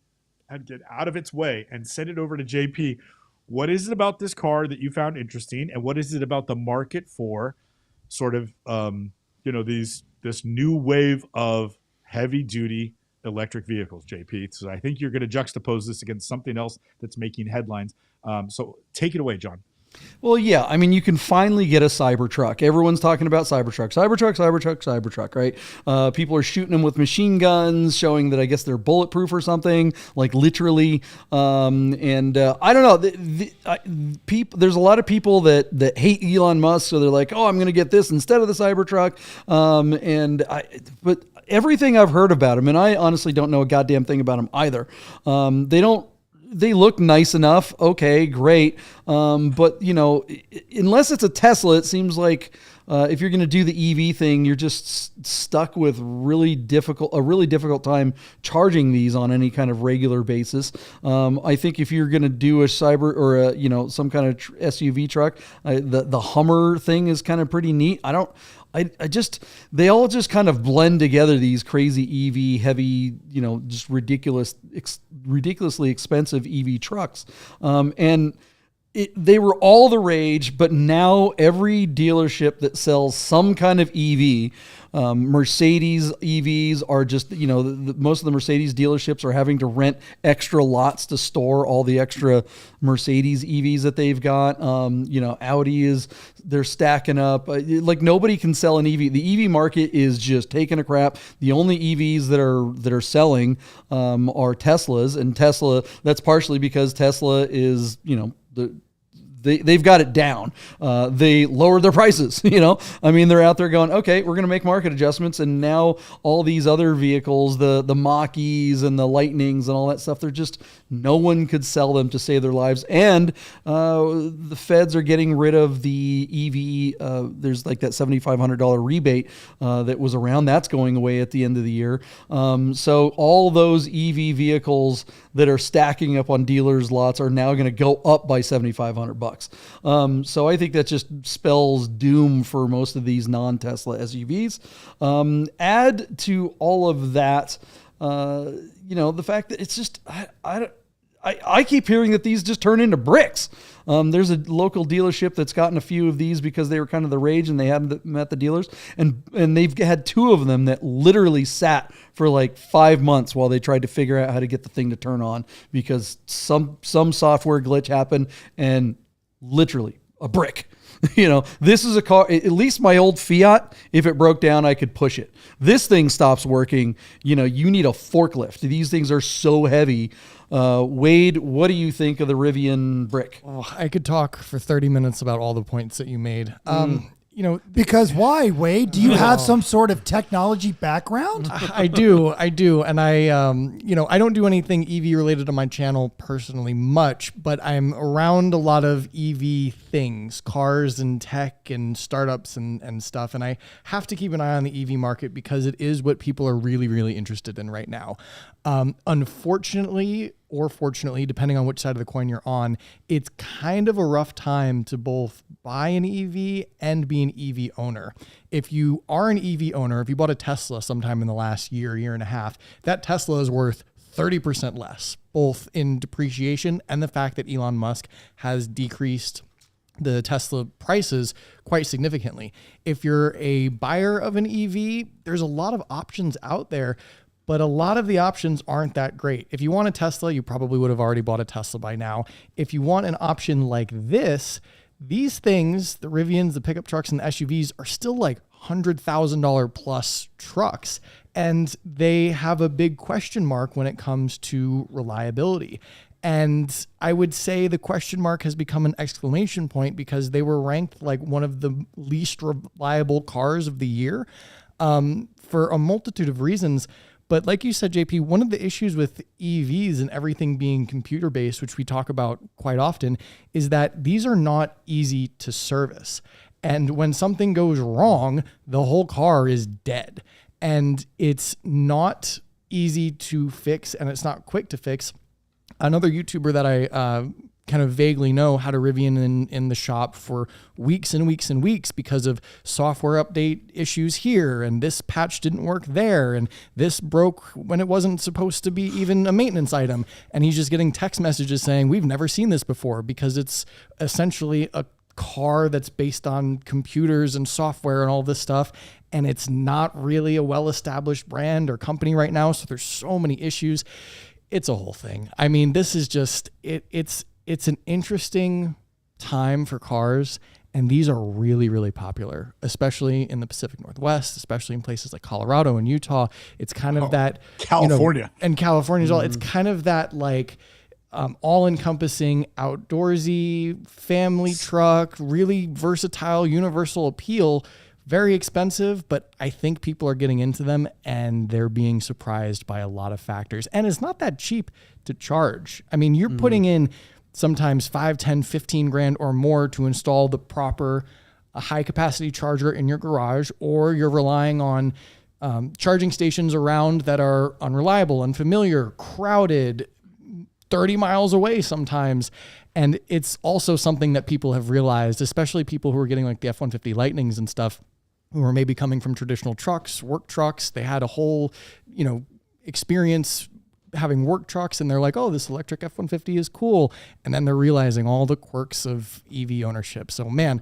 and get out of its way and send it over to JP. What is it about this car that you found interesting? And what is it about the market for sort of, this new wave of heavy duty electric vehicles, JP. So I think you're going to juxtapose this against something else that's making headlines. So take it away, John. Well, yeah. I mean, you can finally get a Cybertruck. Everyone's talking about Cybertruck, right? People are shooting them with machine guns, showing that I guess they're bulletproof or something, like literally. I don't know. There's a lot of people that hate Elon Musk, so they're like, oh, I'm going to get this instead of the Cybertruck. But everything I've heard about him, and I honestly don't know a goddamn thing about him either. They look nice enough. Okay, great. But unless it's a Tesla, it seems like if you're going to do the EV thing, you're just stuck with a really difficult time charging these on any kind of regular basis. I think if you're going to do a cyber or some kind of SUV truck, the Hummer thing is kind of pretty neat. They all just kind of blend together, these crazy EV heavy, just ridiculously expensive EV trucks. They were all the rage, but now every dealership that sells some kind of EV, Mercedes EVs are just, most of the Mercedes dealerships are having to rent extra lots to store all the extra Mercedes EVs that they've got. Audi they're stacking up. Like nobody can sell an EV. The EV market is just taking a crap. The only EVs that are selling are Teslas, and Tesla, that's partially because Tesla is, they've got it down. They lowered their prices, they're out there going, okay, we're going to make market adjustments. And now all these other vehicles, the Mach-E's and the Lightnings and all that stuff, they're just, no one could sell them to save their lives. And the feds are getting rid of the EV. There's like that $7,500 rebate that was around. That's going away at the end of the year. So all those EV vehicles that are stacking up on dealers' lots are now going to go up by $7,500. So I think that just spells doom for most of these non-Tesla SUVs. Add to all of that, the fact that it's just, I keep hearing that these just turn into bricks. There's a local dealership that's gotten a few of these because they were kind of the rage and they hadn't met the dealers. And they've had two of them that literally sat for like 5 months while they tried to figure out how to get the thing to turn on because some software glitch happened and literally a brick. This is a car, at least my old Fiat, if it broke down, I could push it. This thing stops working. You need a forklift. These things are so heavy. Wade, what do you think of the Rivian brick? Oh, I could talk for 30 minutes about all the points that you made. Because why, Wade? Do you have some sort of technology background? I do. And I don't do anything EV related on my channel personally much, but I'm around a lot of EV things, cars and tech and startups and stuff. And I have to keep an eye on the EV market because it is what people are really, really interested in right now. Unfortunately, or fortunately, depending on which side of the coin you're on, it's kind of a rough time to both buy an EV and be an EV owner. If you are an EV owner, if you bought a Tesla sometime in the last year and a half, that Tesla is worth 30% less, both in depreciation and the fact that Elon Musk has decreased the Tesla prices quite significantly. If you're a buyer of an EV, there's a lot of options out there, but a lot of the options aren't that great. If you want a Tesla, you probably would have already bought a Tesla by now. If you want an option like this, these things, the Rivians, the pickup trucks, and the SUVs are still like $100,000 plus trucks. And they have a big question mark when it comes to reliability. And I would say the question mark has become an exclamation point because they were ranked like one of the least reliable cars of the year for a multitude of reasons. But like you said, JP, one of the issues with EVs and everything being computer-based, which we talk about quite often, is that these are not easy to service. And when something goes wrong, the whole car is dead. And it's not easy to fix, and it's not quick to fix. Another YouTuber that I kind of vaguely know had a Rivian in the shop for weeks and weeks and weeks because of software update issues here, and this patch didn't work there, and this broke when it wasn't supposed to be even a maintenance item. And he's just getting text messages saying, we've never seen this before, because it's essentially a car that's based on computers and software and all this stuff. And it's not really a well-established brand or company right now. So there's so many issues. It's a whole thing. I mean, this is just, it's an interesting time for cars. And these are really, really popular, especially in the Pacific Northwest, especially in places like Colorado and Utah. It's kind of that California, and California as well. It's kind of that like all-encompassing, outdoorsy family truck, really versatile, universal appeal. Very expensive, but I think people are getting into them and they're being surprised by a lot of factors. And it's not that cheap to charge. I mean, you're putting in sometimes 5, 10, 15 grand or more to install the proper high capacity charger in your garage, or you're relying on charging stations around that are unreliable, unfamiliar, crowded, 30 miles away sometimes. And it's also something that people have realized, especially people who are getting like the F-150 Lightnings and stuff, who are maybe coming from traditional trucks, work trucks. They had a whole, experience having work trucks, and they're like, oh, this electric F-150 is cool. And then they're realizing all the quirks of EV ownership. So man,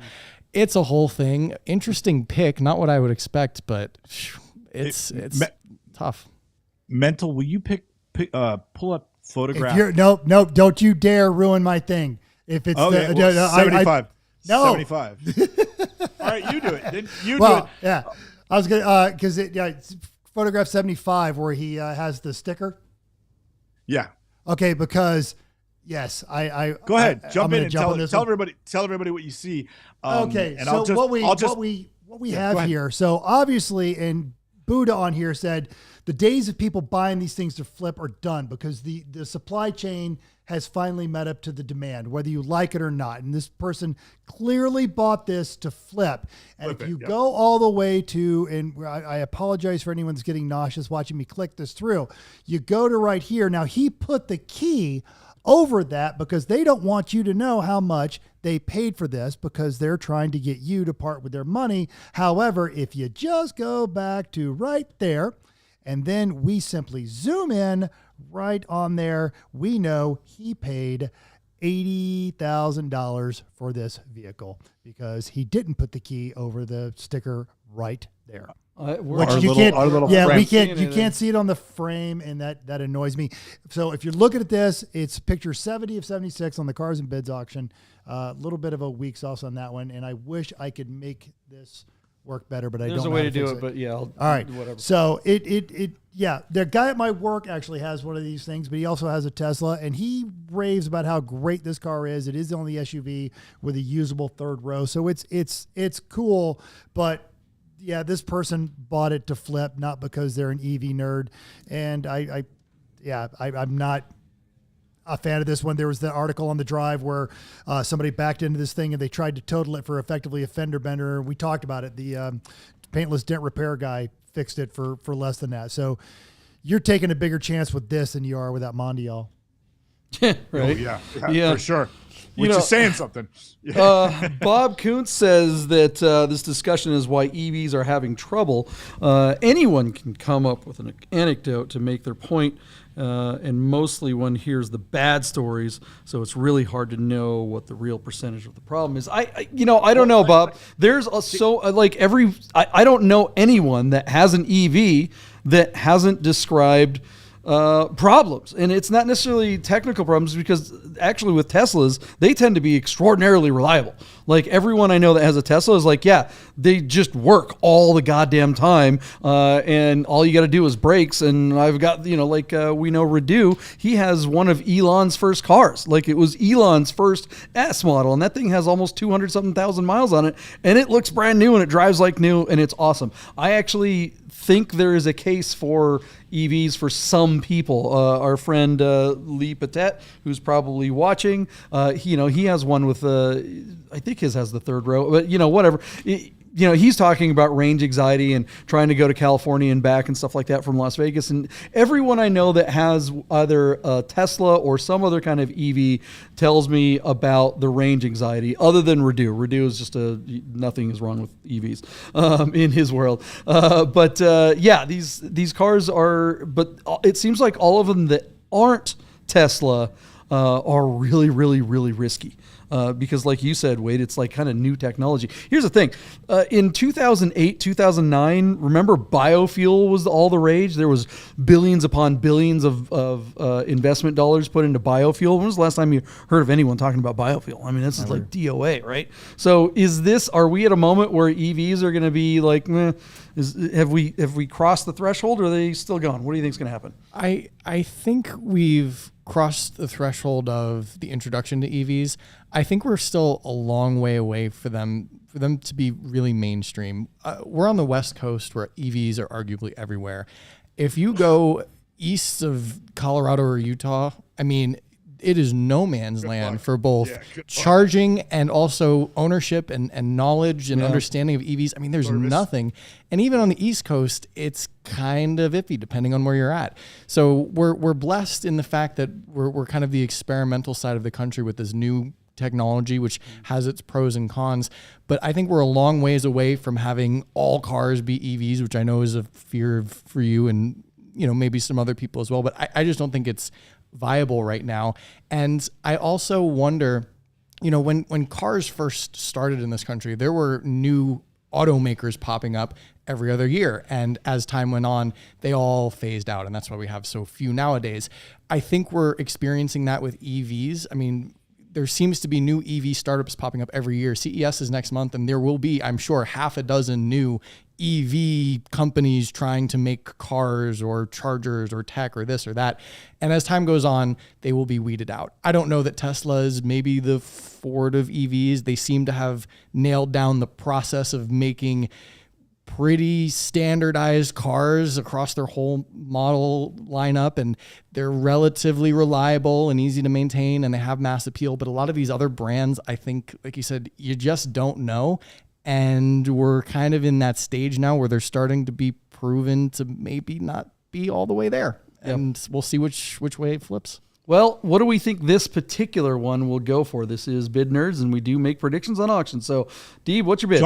it's a whole thing. Interesting pick. Not what I would expect, but it's tough. Mental, will you pull up photograph? Nope. Don't you dare ruin my thing. If it's 75. No. 75. All right, you do it. Then you do it. Yeah. I was gonna because it's photograph 75 where he has the sticker. Yeah. Okay, because yes, I go ahead, jump in and tell everybody what you see. Okay, and so what we have here. So obviously, and Buddha on here said the days of people buying these things to flip are done because the supply chain has finally met up to the demand, whether you like it or not. And this person clearly bought this to flip. And if you go all the way to, and I apologize for anyone that's getting nauseous watching me click this through, you go to right here. Now he put the key over that because they don't want you to know how much they paid for this because they're trying to get you to part with their money. However, if you just go back to right there, and then we simply zoom in right on there, we know he paid $80,000 for this vehicle because he didn't put the key over the sticker right there. You can't see it on the frame, and that annoys me. So if you're looking at this, it's picture 70 of 76 on the Cars and Bids auction. A little bit of a weak sauce on that one, and I wish I could make this work better, but I don't know. There's a way to do it, but yeah. All right. Whatever. So the guy at my work actually has one of these things, but he also has a Tesla, and he raves about how great this car is. It is the only SUV with a usable third row. So it's cool, but yeah, this person bought it to flip, not because they're an EV nerd. And I'm not a fan of this one. There was the article on the drive where somebody backed into this thing and they tried to total it for effectively a fender bender. We talked about it. The paintless dent repair guy fixed it for less than that. So you're taking a bigger chance with this than you are with that Mondial. Right. Oh, yeah, for sure. Which is saying something. Bob Kuntz says that this discussion is why EVs are having trouble. Anyone can come up with an anecdote to make their point, and mostly one hears the bad stories, so it's really hard to know what the real percentage of the problem is. I don't know, Bob. There's I don't know anyone that has an EV that hasn't described problems. And it's not necessarily technical problems because actually with Teslas, they tend to be extraordinarily reliable. Like everyone I know that has a Tesla is like, yeah, they just work all the goddamn time. And all you got to do is brakes. And I've got, we know Radu, he has one of Elon's first cars. Like it was Elon's first S model. And that thing has almost 200 something thousand miles on it. And it looks brand new and it drives like new and it's awesome. I actually think there is a case for EVs for some people. Our friend Lee Patet, who's probably watching, he has one with I think his has the third row, but whatever. He's talking about range anxiety and trying to go to California and back and stuff like that from Las Vegas. And everyone I know that has either a Tesla or some other kind of EV tells me about the range anxiety other than Radu. Radu is just nothing is wrong with EVs in his world. These cars are, but it seems like all of them that aren't Tesla are really, really, really risky. Because like you said, Wade, it's like kind of new technology. Here's the thing. In 2008, 2009, remember biofuel was all the rage? There was billions upon billions of investment dollars put into biofuel. When was the last time you heard of anyone talking about biofuel? I mean, this is like DOA, right? So are we at a moment where EVs are going to be like, have we crossed the threshold, or are they still going? What do you think is going to happen? I think we've crossed the threshold of the introduction to EVs. I think we're still a long way away for them to be really mainstream. We're on the West Coast where EVs are arguably everywhere. If you go east of Colorado or Utah, I mean, it is no man's land for both charging and also ownership and knowledge and understanding of EVs. I mean, there's nothing. And even on the East Coast, it's kind of iffy depending on where you're at. So we're blessed in the fact that we're kind of the experimental side of the country with this new technology, which has its pros and cons. But I think we're a long ways away from having all cars be EVs, which I know is a fear for you and maybe some other people as well. But I just don't think it's viable right now. And I also wonder, when cars first started in this country, there were new automakers popping up every other year. And as time went on, they all phased out. And that's why we have so few nowadays. I think we're experiencing that with EVs. I mean, there seems to be new EV startups popping up every year. CES is next month, and there will be, I'm sure, half a dozen new EV companies trying to make cars or chargers or tech or this or that. And as time goes on, they will be weeded out. I don't know that Tesla is maybe the Ford of EVs. They seem to have nailed down the process of making pretty standardized cars across their whole model lineup, and they're relatively reliable and easy to maintain, and they have mass appeal. But a lot of these other brands, I think, like you said, you just don't know. And we're kind of in that stage now where they're starting to be proven to maybe not be all the way there. And we'll see which way it flips. Well, what do we think this particular one will go for? This is Bid Nerds, and we do make predictions on auction. So, Deeb, what's your bid?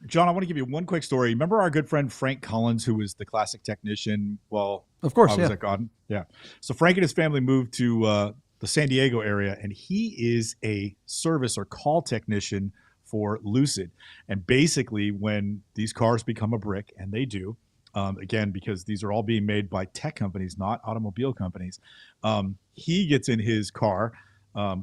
John, I want to give you one quick story. Remember our good friend Frank Collins, who was the classic technician? Well, of course, I was at Gaudin. Yeah. So Frank and his family moved to the San Diego area, and he is a service or call technician for Lucid. And basically, when these cars become a brick, and they do, again, because these are all being made by tech companies, not automobile companies, he gets in his car,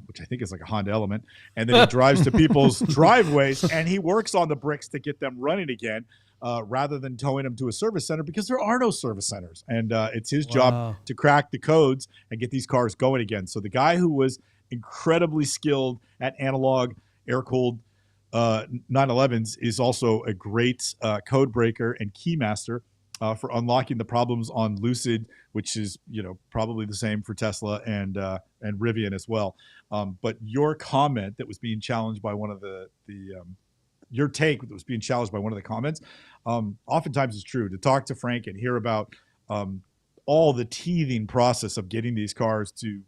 which I think is like a Honda Element, and then he drives to people's driveways, and he works on the bricks to get them running again, rather than towing them to a service center, because there are no service centers. And it's his job to crack the codes and get these cars going again. So the guy who was incredibly skilled at analog air-cooled 911s is also a great code breaker and key master for unlocking the problems on Lucid, which is probably the same for Tesla and Rivian as well. But your comment that was being challenged by one of your take that was being challenged by one of the comments, oftentimes is true. To talk to Frank and hear about all the teething process of getting these cars to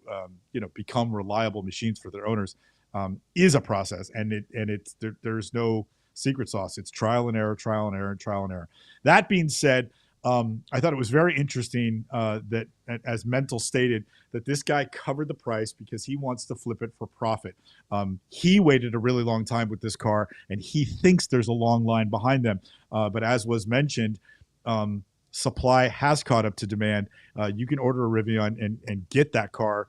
become reliable machines for their owners is a process, and there's no secret sauce. It's trial and error, trial and error, trial and error. That being said, I thought it was very interesting that, as Mental stated, that this guy covered the price because he wants to flip it for profit. He waited a really long time with this car, and he thinks there's a long line behind them. But as was mentioned, supply has caught up to demand. You can order a Rivian and get that car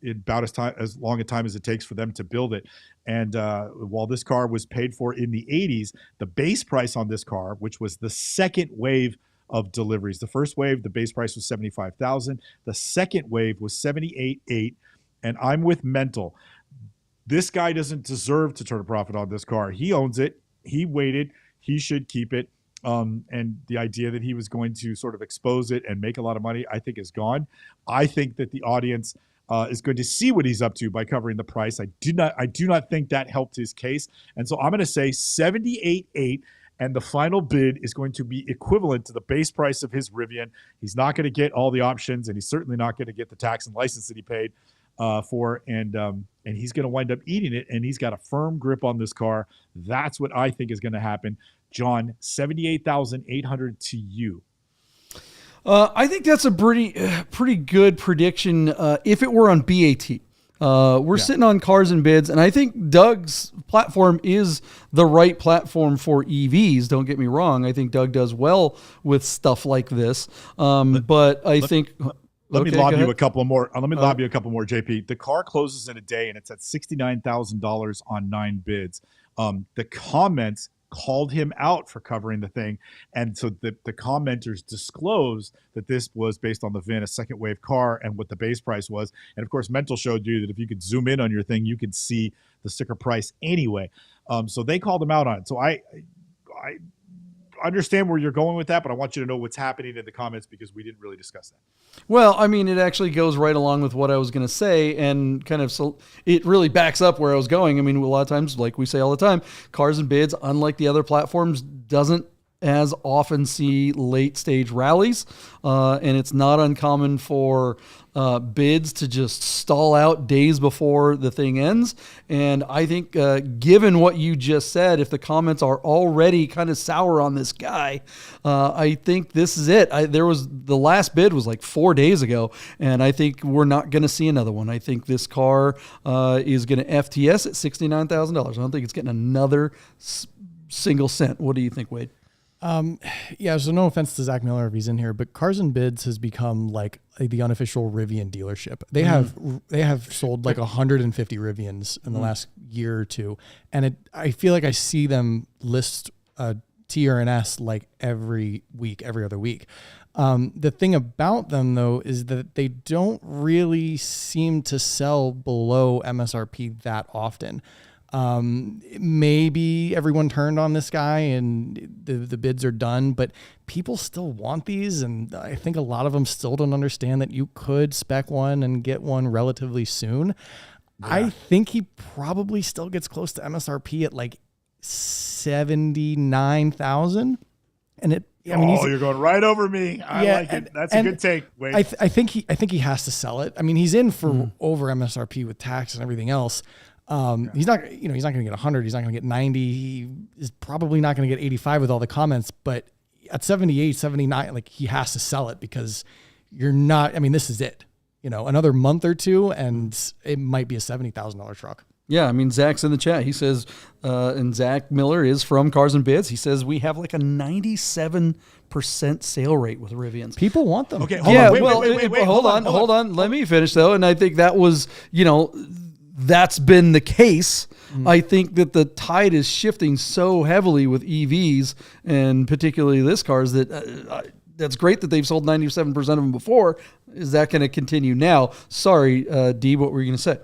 in about as long a time as it takes for them to build it. And while this car was paid for in the 80s, the base price on this car, which was the second wave of deliveries, the first wave, the base price was $75,000. The second wave was $78,800. And I'm with Mental. This guy doesn't deserve to turn a profit on this car. He owns it. He waited. He should keep it. And the idea that he was going to sort of expose it and make a lot of money, I think, is gone. I think that the audience is going to see what he's up to by covering the price. I do not think that helped his case. And so I'm going to say $78,800, and the final bid is going to be equivalent to the base price of his Rivian. He's not going to get all the options, and he's certainly not going to get the tax and license that he paid for, and he's going to wind up eating it, and he's got a firm grip on this car. That's what I think is going to happen. John, $78,800 to you. I think that's a pretty good prediction if it were on BaT. We're sitting on cars and bids, and I think Doug's platform is the right platform for EVs. Don't get me wrong. I think Doug does well with stuff like this. But I think... Let me lob you a couple more. Let me lob you a couple more, JP. The car closes in a day, and it's at $69,000 on 9 bids. The comments called him out for covering the thing, and so the commenters disclosed that this was based on the VIN, a second wave car, and what the base price was. And of course, Mental showed you that if you could zoom in on your thing, you could see the sticker price anyway. So they called him out on it. So I understand where you're going with that, but I want you to know what's happening in the comments because we didn't really discuss that. Well, I mean, it actually goes right along with what I was going to say, and kind of so it really backs up where I was going. I mean, a lot of times, like we say all the time, cars and bids, unlike the other platforms, doesn't as often see late stage rallies, and it's not uncommon for bids to just stall out days before the thing ends. And I think given what you just said, if the comments are already kind of sour on this guy, I think this is it. The last bid was like 4 days ago, and I think we're not going to see another one. I think this car is going to FTS at $69,000. I don't think it's getting another single cent. What do you think, Wade? Yeah, so no offense to Zach Miller if he's in here, but Cars and Bids has become like the unofficial Rivian dealership. They have sold like 150 Rivians in the last year or two, and I feel like I see them list a T or an S like every week, every other week. The thing about them though is that they don't really seem to sell below MSRP that often. Maybe everyone turned on this guy and the bids are done, but people still want these. And I think a lot of them still don't understand that you could spec one and get one relatively soon. Yeah. I think he probably still gets close to MSRP at like 79,000. And you're going right over me. I like it. That's a good take. Wait. I think he has to sell it. I mean, he's in for over MSRP with tax and everything else. He's not going to get 100. He's not going to get 90. He is probably not going to get 85 with all the comments, but at 78, 79, like he has to sell it because this is it, another month or two and it might be a $70,000 truck. Yeah. I mean, Zach's in the chat. He says, and Zach Miller is from Cars and Bids. He says we have like a 97% sale rate with Rivians. People want them. Okay. Hold on. Let me finish though. And I think that was, that's been the case. I think that the tide is shifting so heavily with EVs and particularly this cars that that's great that they've sold 97% of them before. Is that going to continue now? Sorry, Dee, what were you going to say?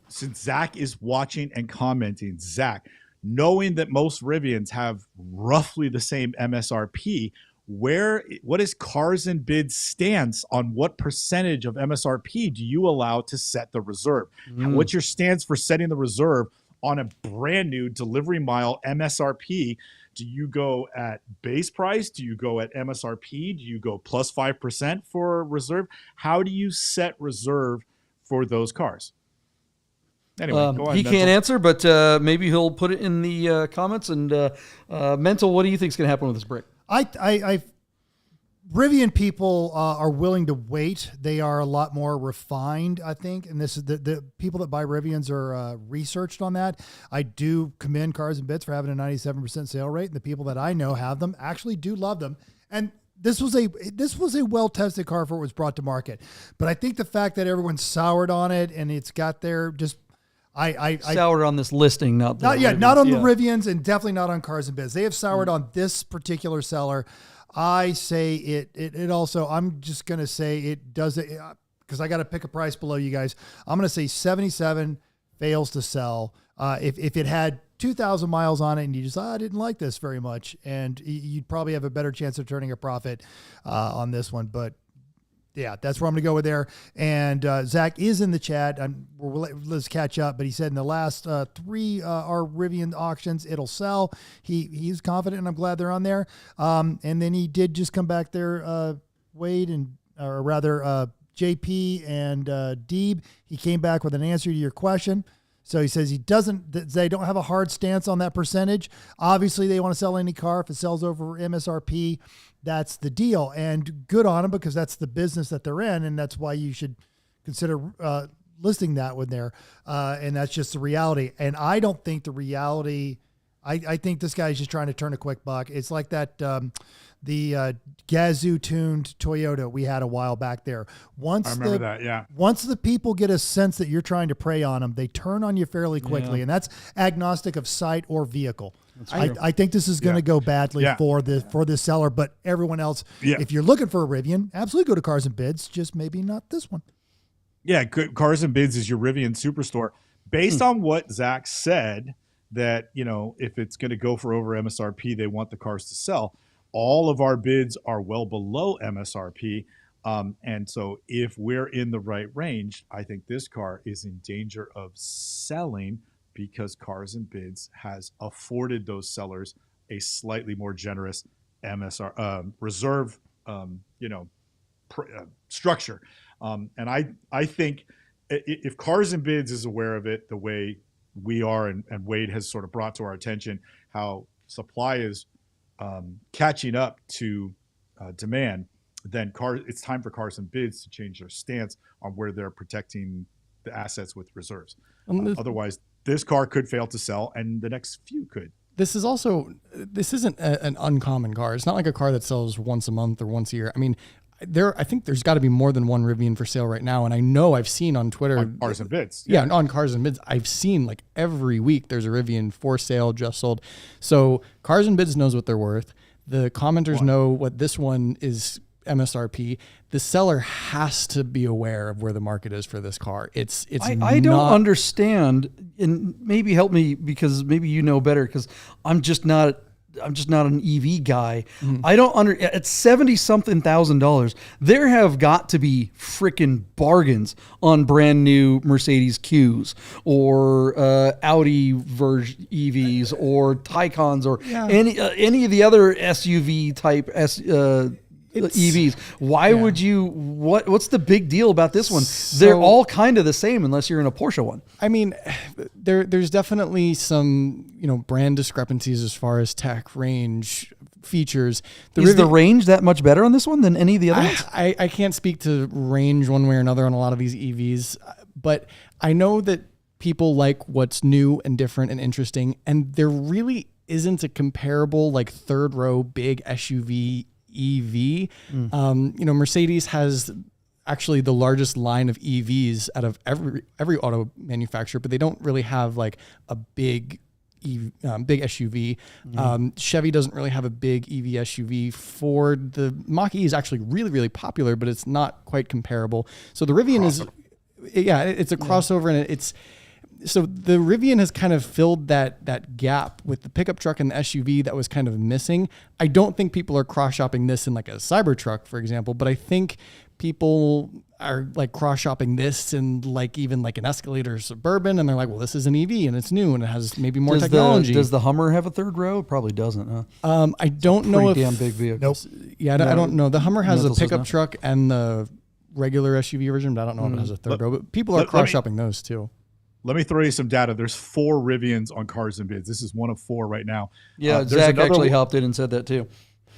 Since Zach is watching and commenting, Zach, knowing that most Rivians have roughly the same MSRP, what is Cars and Bids stance on what percentage of MSRP do you allow to set the reserve? What's your stance for setting the reserve on a brand new delivery mile MSRP? Do you go at base price? Do you go at MSRP? Do you go plus 5% for reserve? How do you set reserve for those cars? Anyway, go on, he Mental. can't answer, but maybe he'll put it in the comments. And Mental, what do you think is going to happen with this brick? Rivian people are willing to wait. They are a lot more refined, I think. And this is the people that buy Rivians are researched on that. I do commend Cars and Bids for having a 97% sale rate. And the people that I know have them actually do love them. And this was a well-tested car for what was brought to market. But I think the fact that everyone's soured on it and it's got their just soured on this listing, not on the Rivians, and definitely not on Cars and Bids. They have soured on this particular seller. I say it also, I'm just going to say it does it because I got to pick a price below you guys. I'm going to say 77 fails to sell. If it had 2,000 miles on it and you just, I didn't like this very much, and you'd probably have a better chance of turning a profit on this one. But yeah, that's where I'm going to go with there. And Zach is in the chat. Let's catch up. But he said in the last three our Rivian auctions, it'll sell. He's confident, and I'm glad they're on there. And then he did just come back there, Wade, or rather JP and Deeb. He came back with an answer to your question. So he says they don't have a hard stance on that percentage. Obviously, they want to sell any car. If it sells over MSRP, that's the deal. And good on them because that's the business that they're in. And that's why you should consider listing that one there, and that's just the reality. And I don't think the reality. I think this guy's just trying to turn a quick buck. It's like that the Gazoo tuned Toyota we had a while back there. Once the people get a sense that you're trying to prey on them, they turn on you fairly quickly, and that's agnostic of site or vehicle. I think this is going to go badly for the seller, but everyone else, if you're looking for a Rivian, absolutely go to Cars and Bids, just maybe not this one. Yeah, Cars and Bids is your Rivian superstore. Based on what Zach said, that, you know, if it's going to go for over MSRP, they want the cars to sell. All of our bids are well below MSRP. And so if we're in the right range, I think this car is in danger of selling because Cars and Bids has afforded those sellers a slightly more generous reserve, structure. And I think if Cars and Bids is aware of it the way we are, and Wade has sort of brought to our attention how supply is catching up to demand, then it's time for Cars and Bids to change their stance on where they're protecting the assets with reserves. Otherwise, this car could fail to sell, and the next few could. This isn't an uncommon car. It's not like a car that sells once a month or once a year. I mean, I think there's got to be more than one Rivian for sale right now. And I know I've seen on Twitter. On Cars and Bids. Yeah, on Cars and Bids. I've seen like every week there's a Rivian for sale, just sold. So Cars and Bids knows what they're worth. The commenters know what this one is MSRP. The seller has to be aware of where the market is for this car. I don't understand, and maybe help me because maybe you know better, because I'm just not an EV guy. I don't at $70-something thousand, there have got to be freaking bargains on brand new Mercedes Qs or Audi EVs or Taycans or any of the other SUV type EVs. Why would you? What's the big deal about this one? They're all kind of the same unless you're in a Porsche one. I mean, there's definitely some brand discrepancies as far as tech, range, features. Is the range that much better on this one than any of the other ones? I can't speak to range one way or another on a lot of these EVs, but I know that people like what's new and different and interesting, and there really isn't a comparable like third row big SUV EV. Mercedes has actually the largest line of EVs out of every auto manufacturer, but they don't really have like a big SUV. Chevy doesn't really have a big EV SUV. Ford, the Mach-E is actually really, really popular, but it's not quite comparable. So the Rivian it's a crossover, and so the Rivian has kind of filled that gap with the pickup truck and the SUV that was kind of missing. I don't think people are cross-shopping this in like a Cybertruck, for example, but I think people are like cross-shopping this in like even like an Escalade or Suburban, and they're like, well, this is an EV and it's new and it has maybe more technology. Does the Hummer have a third row? It probably doesn't, huh? I don't know if... Pretty damn big vehicle. Nope. Yeah, I don't know. The Hummer has a pickup truck and the regular SUV version, but I don't know if it has a third row. But people are cross-shopping those too. Let me throw you some data. There's 4 Rivians on Cars and Bids. This is one of 4 right now. Yeah, Zach actually helped it and said that too.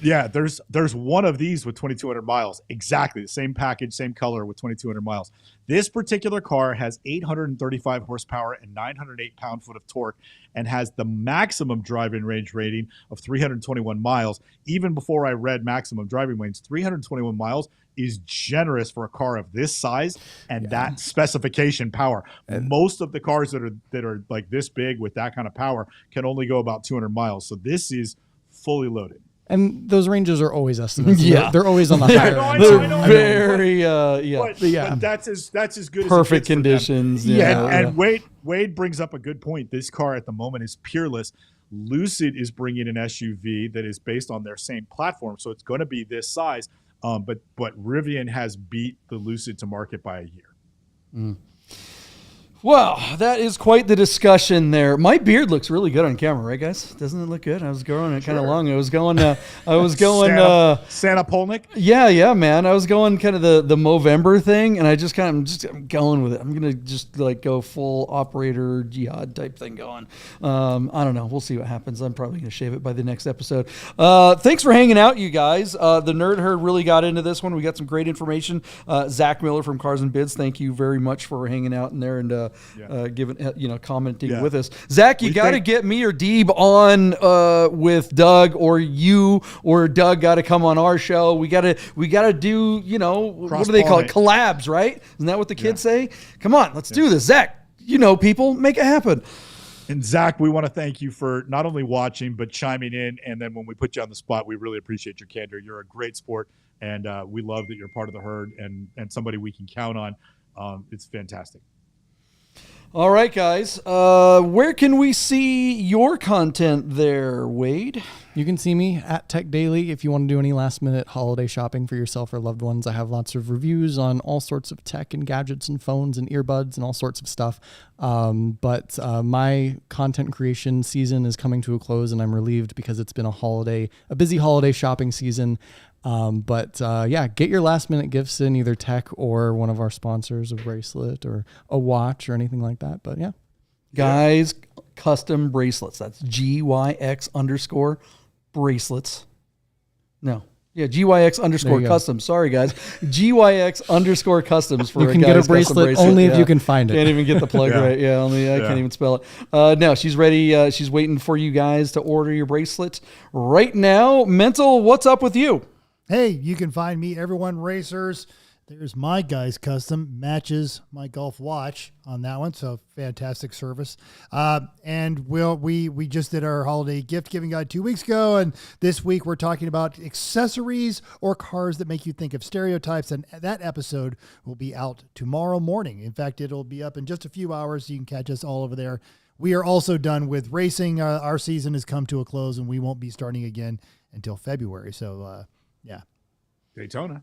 Yeah, there's one of these with 2,200 miles. Exactly the same package, same color with 2,200 miles. This particular car has 835 horsepower and 908 pound-foot of torque and has the maximum driving range rating of 321 miles. Even before I read maximum driving range, 321 miles is generous for a car of this size and that specification power. Most of the cars that are like this big with that kind of power can only go about 200 miles. So this is fully loaded. And those ranges are always estimates. Yeah, they're always on the higher end. They're very, But that's as good. Perfect conditions. And Wade brings up a good point. This car at the moment is peerless. Lucid is bringing an SUV that is based on their same platform, so it's going to be this size. But Rivian has beat the Lucid to market by a year. Wow, that is quite the discussion there. My beard looks really good on camera, right, guys? Doesn't it look good? I was growing it kind of long. I was going. Santa Polnick. Yeah, man. I was going kind of the Movember thing, and I'm going with it. I'm gonna just like go full operator jihad type thing going. I don't know. We'll see what happens. I'm probably gonna shave it by the next episode. Thanks for hanging out, you guys. The Nerd Herd really got into this one. We got some great information. Zach Miller from Cars and Bids. Thank you very much for hanging out in there and giving commenting with us. Zach, you got to get me or Deeb on with Doug, or you or Doug got to come on our show. We got to do what do they call it? Collabs, right? Isn't that what the kids say? Come on, let's do this, Zach. People, make it happen. And Zach, we want to thank you for not only watching but chiming in. And then when we put you on the spot, we really appreciate your candor. You're a great sport, and we love that you're part of the herd and somebody we can count on. It's fantastic. All right, guys. Where can we see your content there, Wade? You can see me at Tech Daily if you want to do any last-minute holiday shopping for yourself or loved ones. I have lots of reviews on all sorts of tech and gadgets and phones and earbuds and all sorts of stuff. But my content creation season is coming to a close, and I'm relieved because it's been a busy holiday shopping season. But get your last minute gifts in either tech or one of our sponsors, a bracelet or a watch or anything like that. But guys, custom bracelets. That's GYX_ bracelets. No. Yeah, GYX_ custom. Sorry, guys. GYX_ customs for you can get a bracelet only if you can find it. Can't even get the plug right. Yeah, only I can't even spell it. No, she's ready. She's waiting for you guys to order your bracelet right now. Mental, what's up with you? Hey, you can find me, Everyone Racers. There's my guy's custom, matches my golf watch on that one. So fantastic service. And we just did our holiday gift giving guide 2 weeks ago. And this week we're talking about accessories or cars that make you think of stereotypes. And that episode will be out tomorrow morning. In fact, it'll be up in just a few hours. So you can catch us all over there. We are also done with racing. Our season has come to a close and we won't be starting again until February. So, Daytona.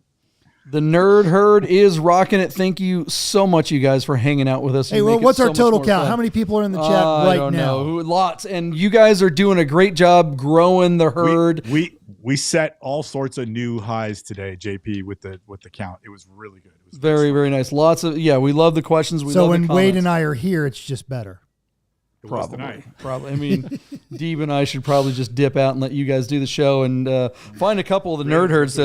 The Nerd Herd is rocking it. Thank you so much, you guys, for hanging out with us. Hey, well, what's our total count? How many people are in the chat right now? I don't know. Lots. And you guys are doing a great job growing the herd. We set all sorts of new highs today, JP, with the count. It was really good. It was very, very nice. Lots of, we love the questions. So when Wade and I are here, it's just better. Probably. I mean, Deeb and I should probably just dip out and let you guys do the show and find a couple of the nerd herds.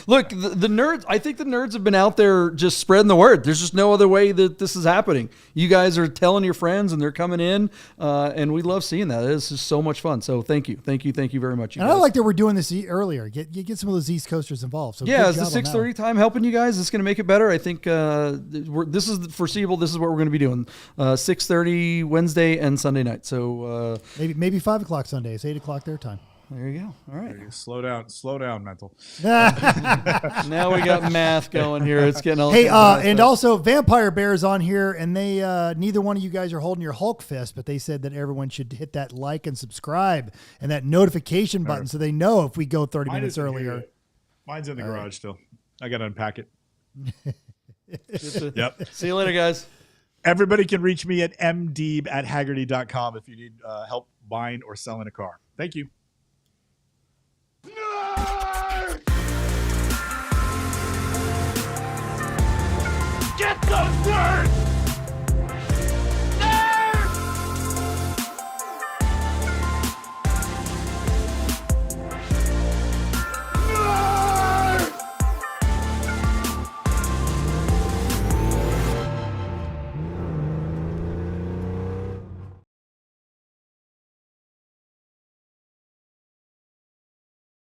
Look, the nerds. I think the nerds have been out there just spreading the word. There's just no other way that this is happening. You guys are telling your friends, and they're coming in, and we love seeing that. It's just so much fun. So thank you very much. You and guys. I like that we're doing this earlier. Get some of those East Coasters involved. So is the 6:30 time helping you guys? It's going to make it better. I think this is foreseeable. This is what we're going to be doing. 6:30 Wednesday and Sunday night. So maybe 5 o'clock Sunday. It's 8 o'clock their time. There you go. All right. Slow down, mental. Now we got math going here. It's getting all. Hey, and also Vampire Bear's on here, and they neither one of you guys are holding your Hulk fist, but they said that everyone should hit that like and subscribe and that notification button so they know if we go 30 minutes earlier. Mine's in the garage still. I got to unpack it. Yep. See you later, guys. Everybody can reach me at mdeeb@haggerty.com if you need help buying or selling a car. Thank you.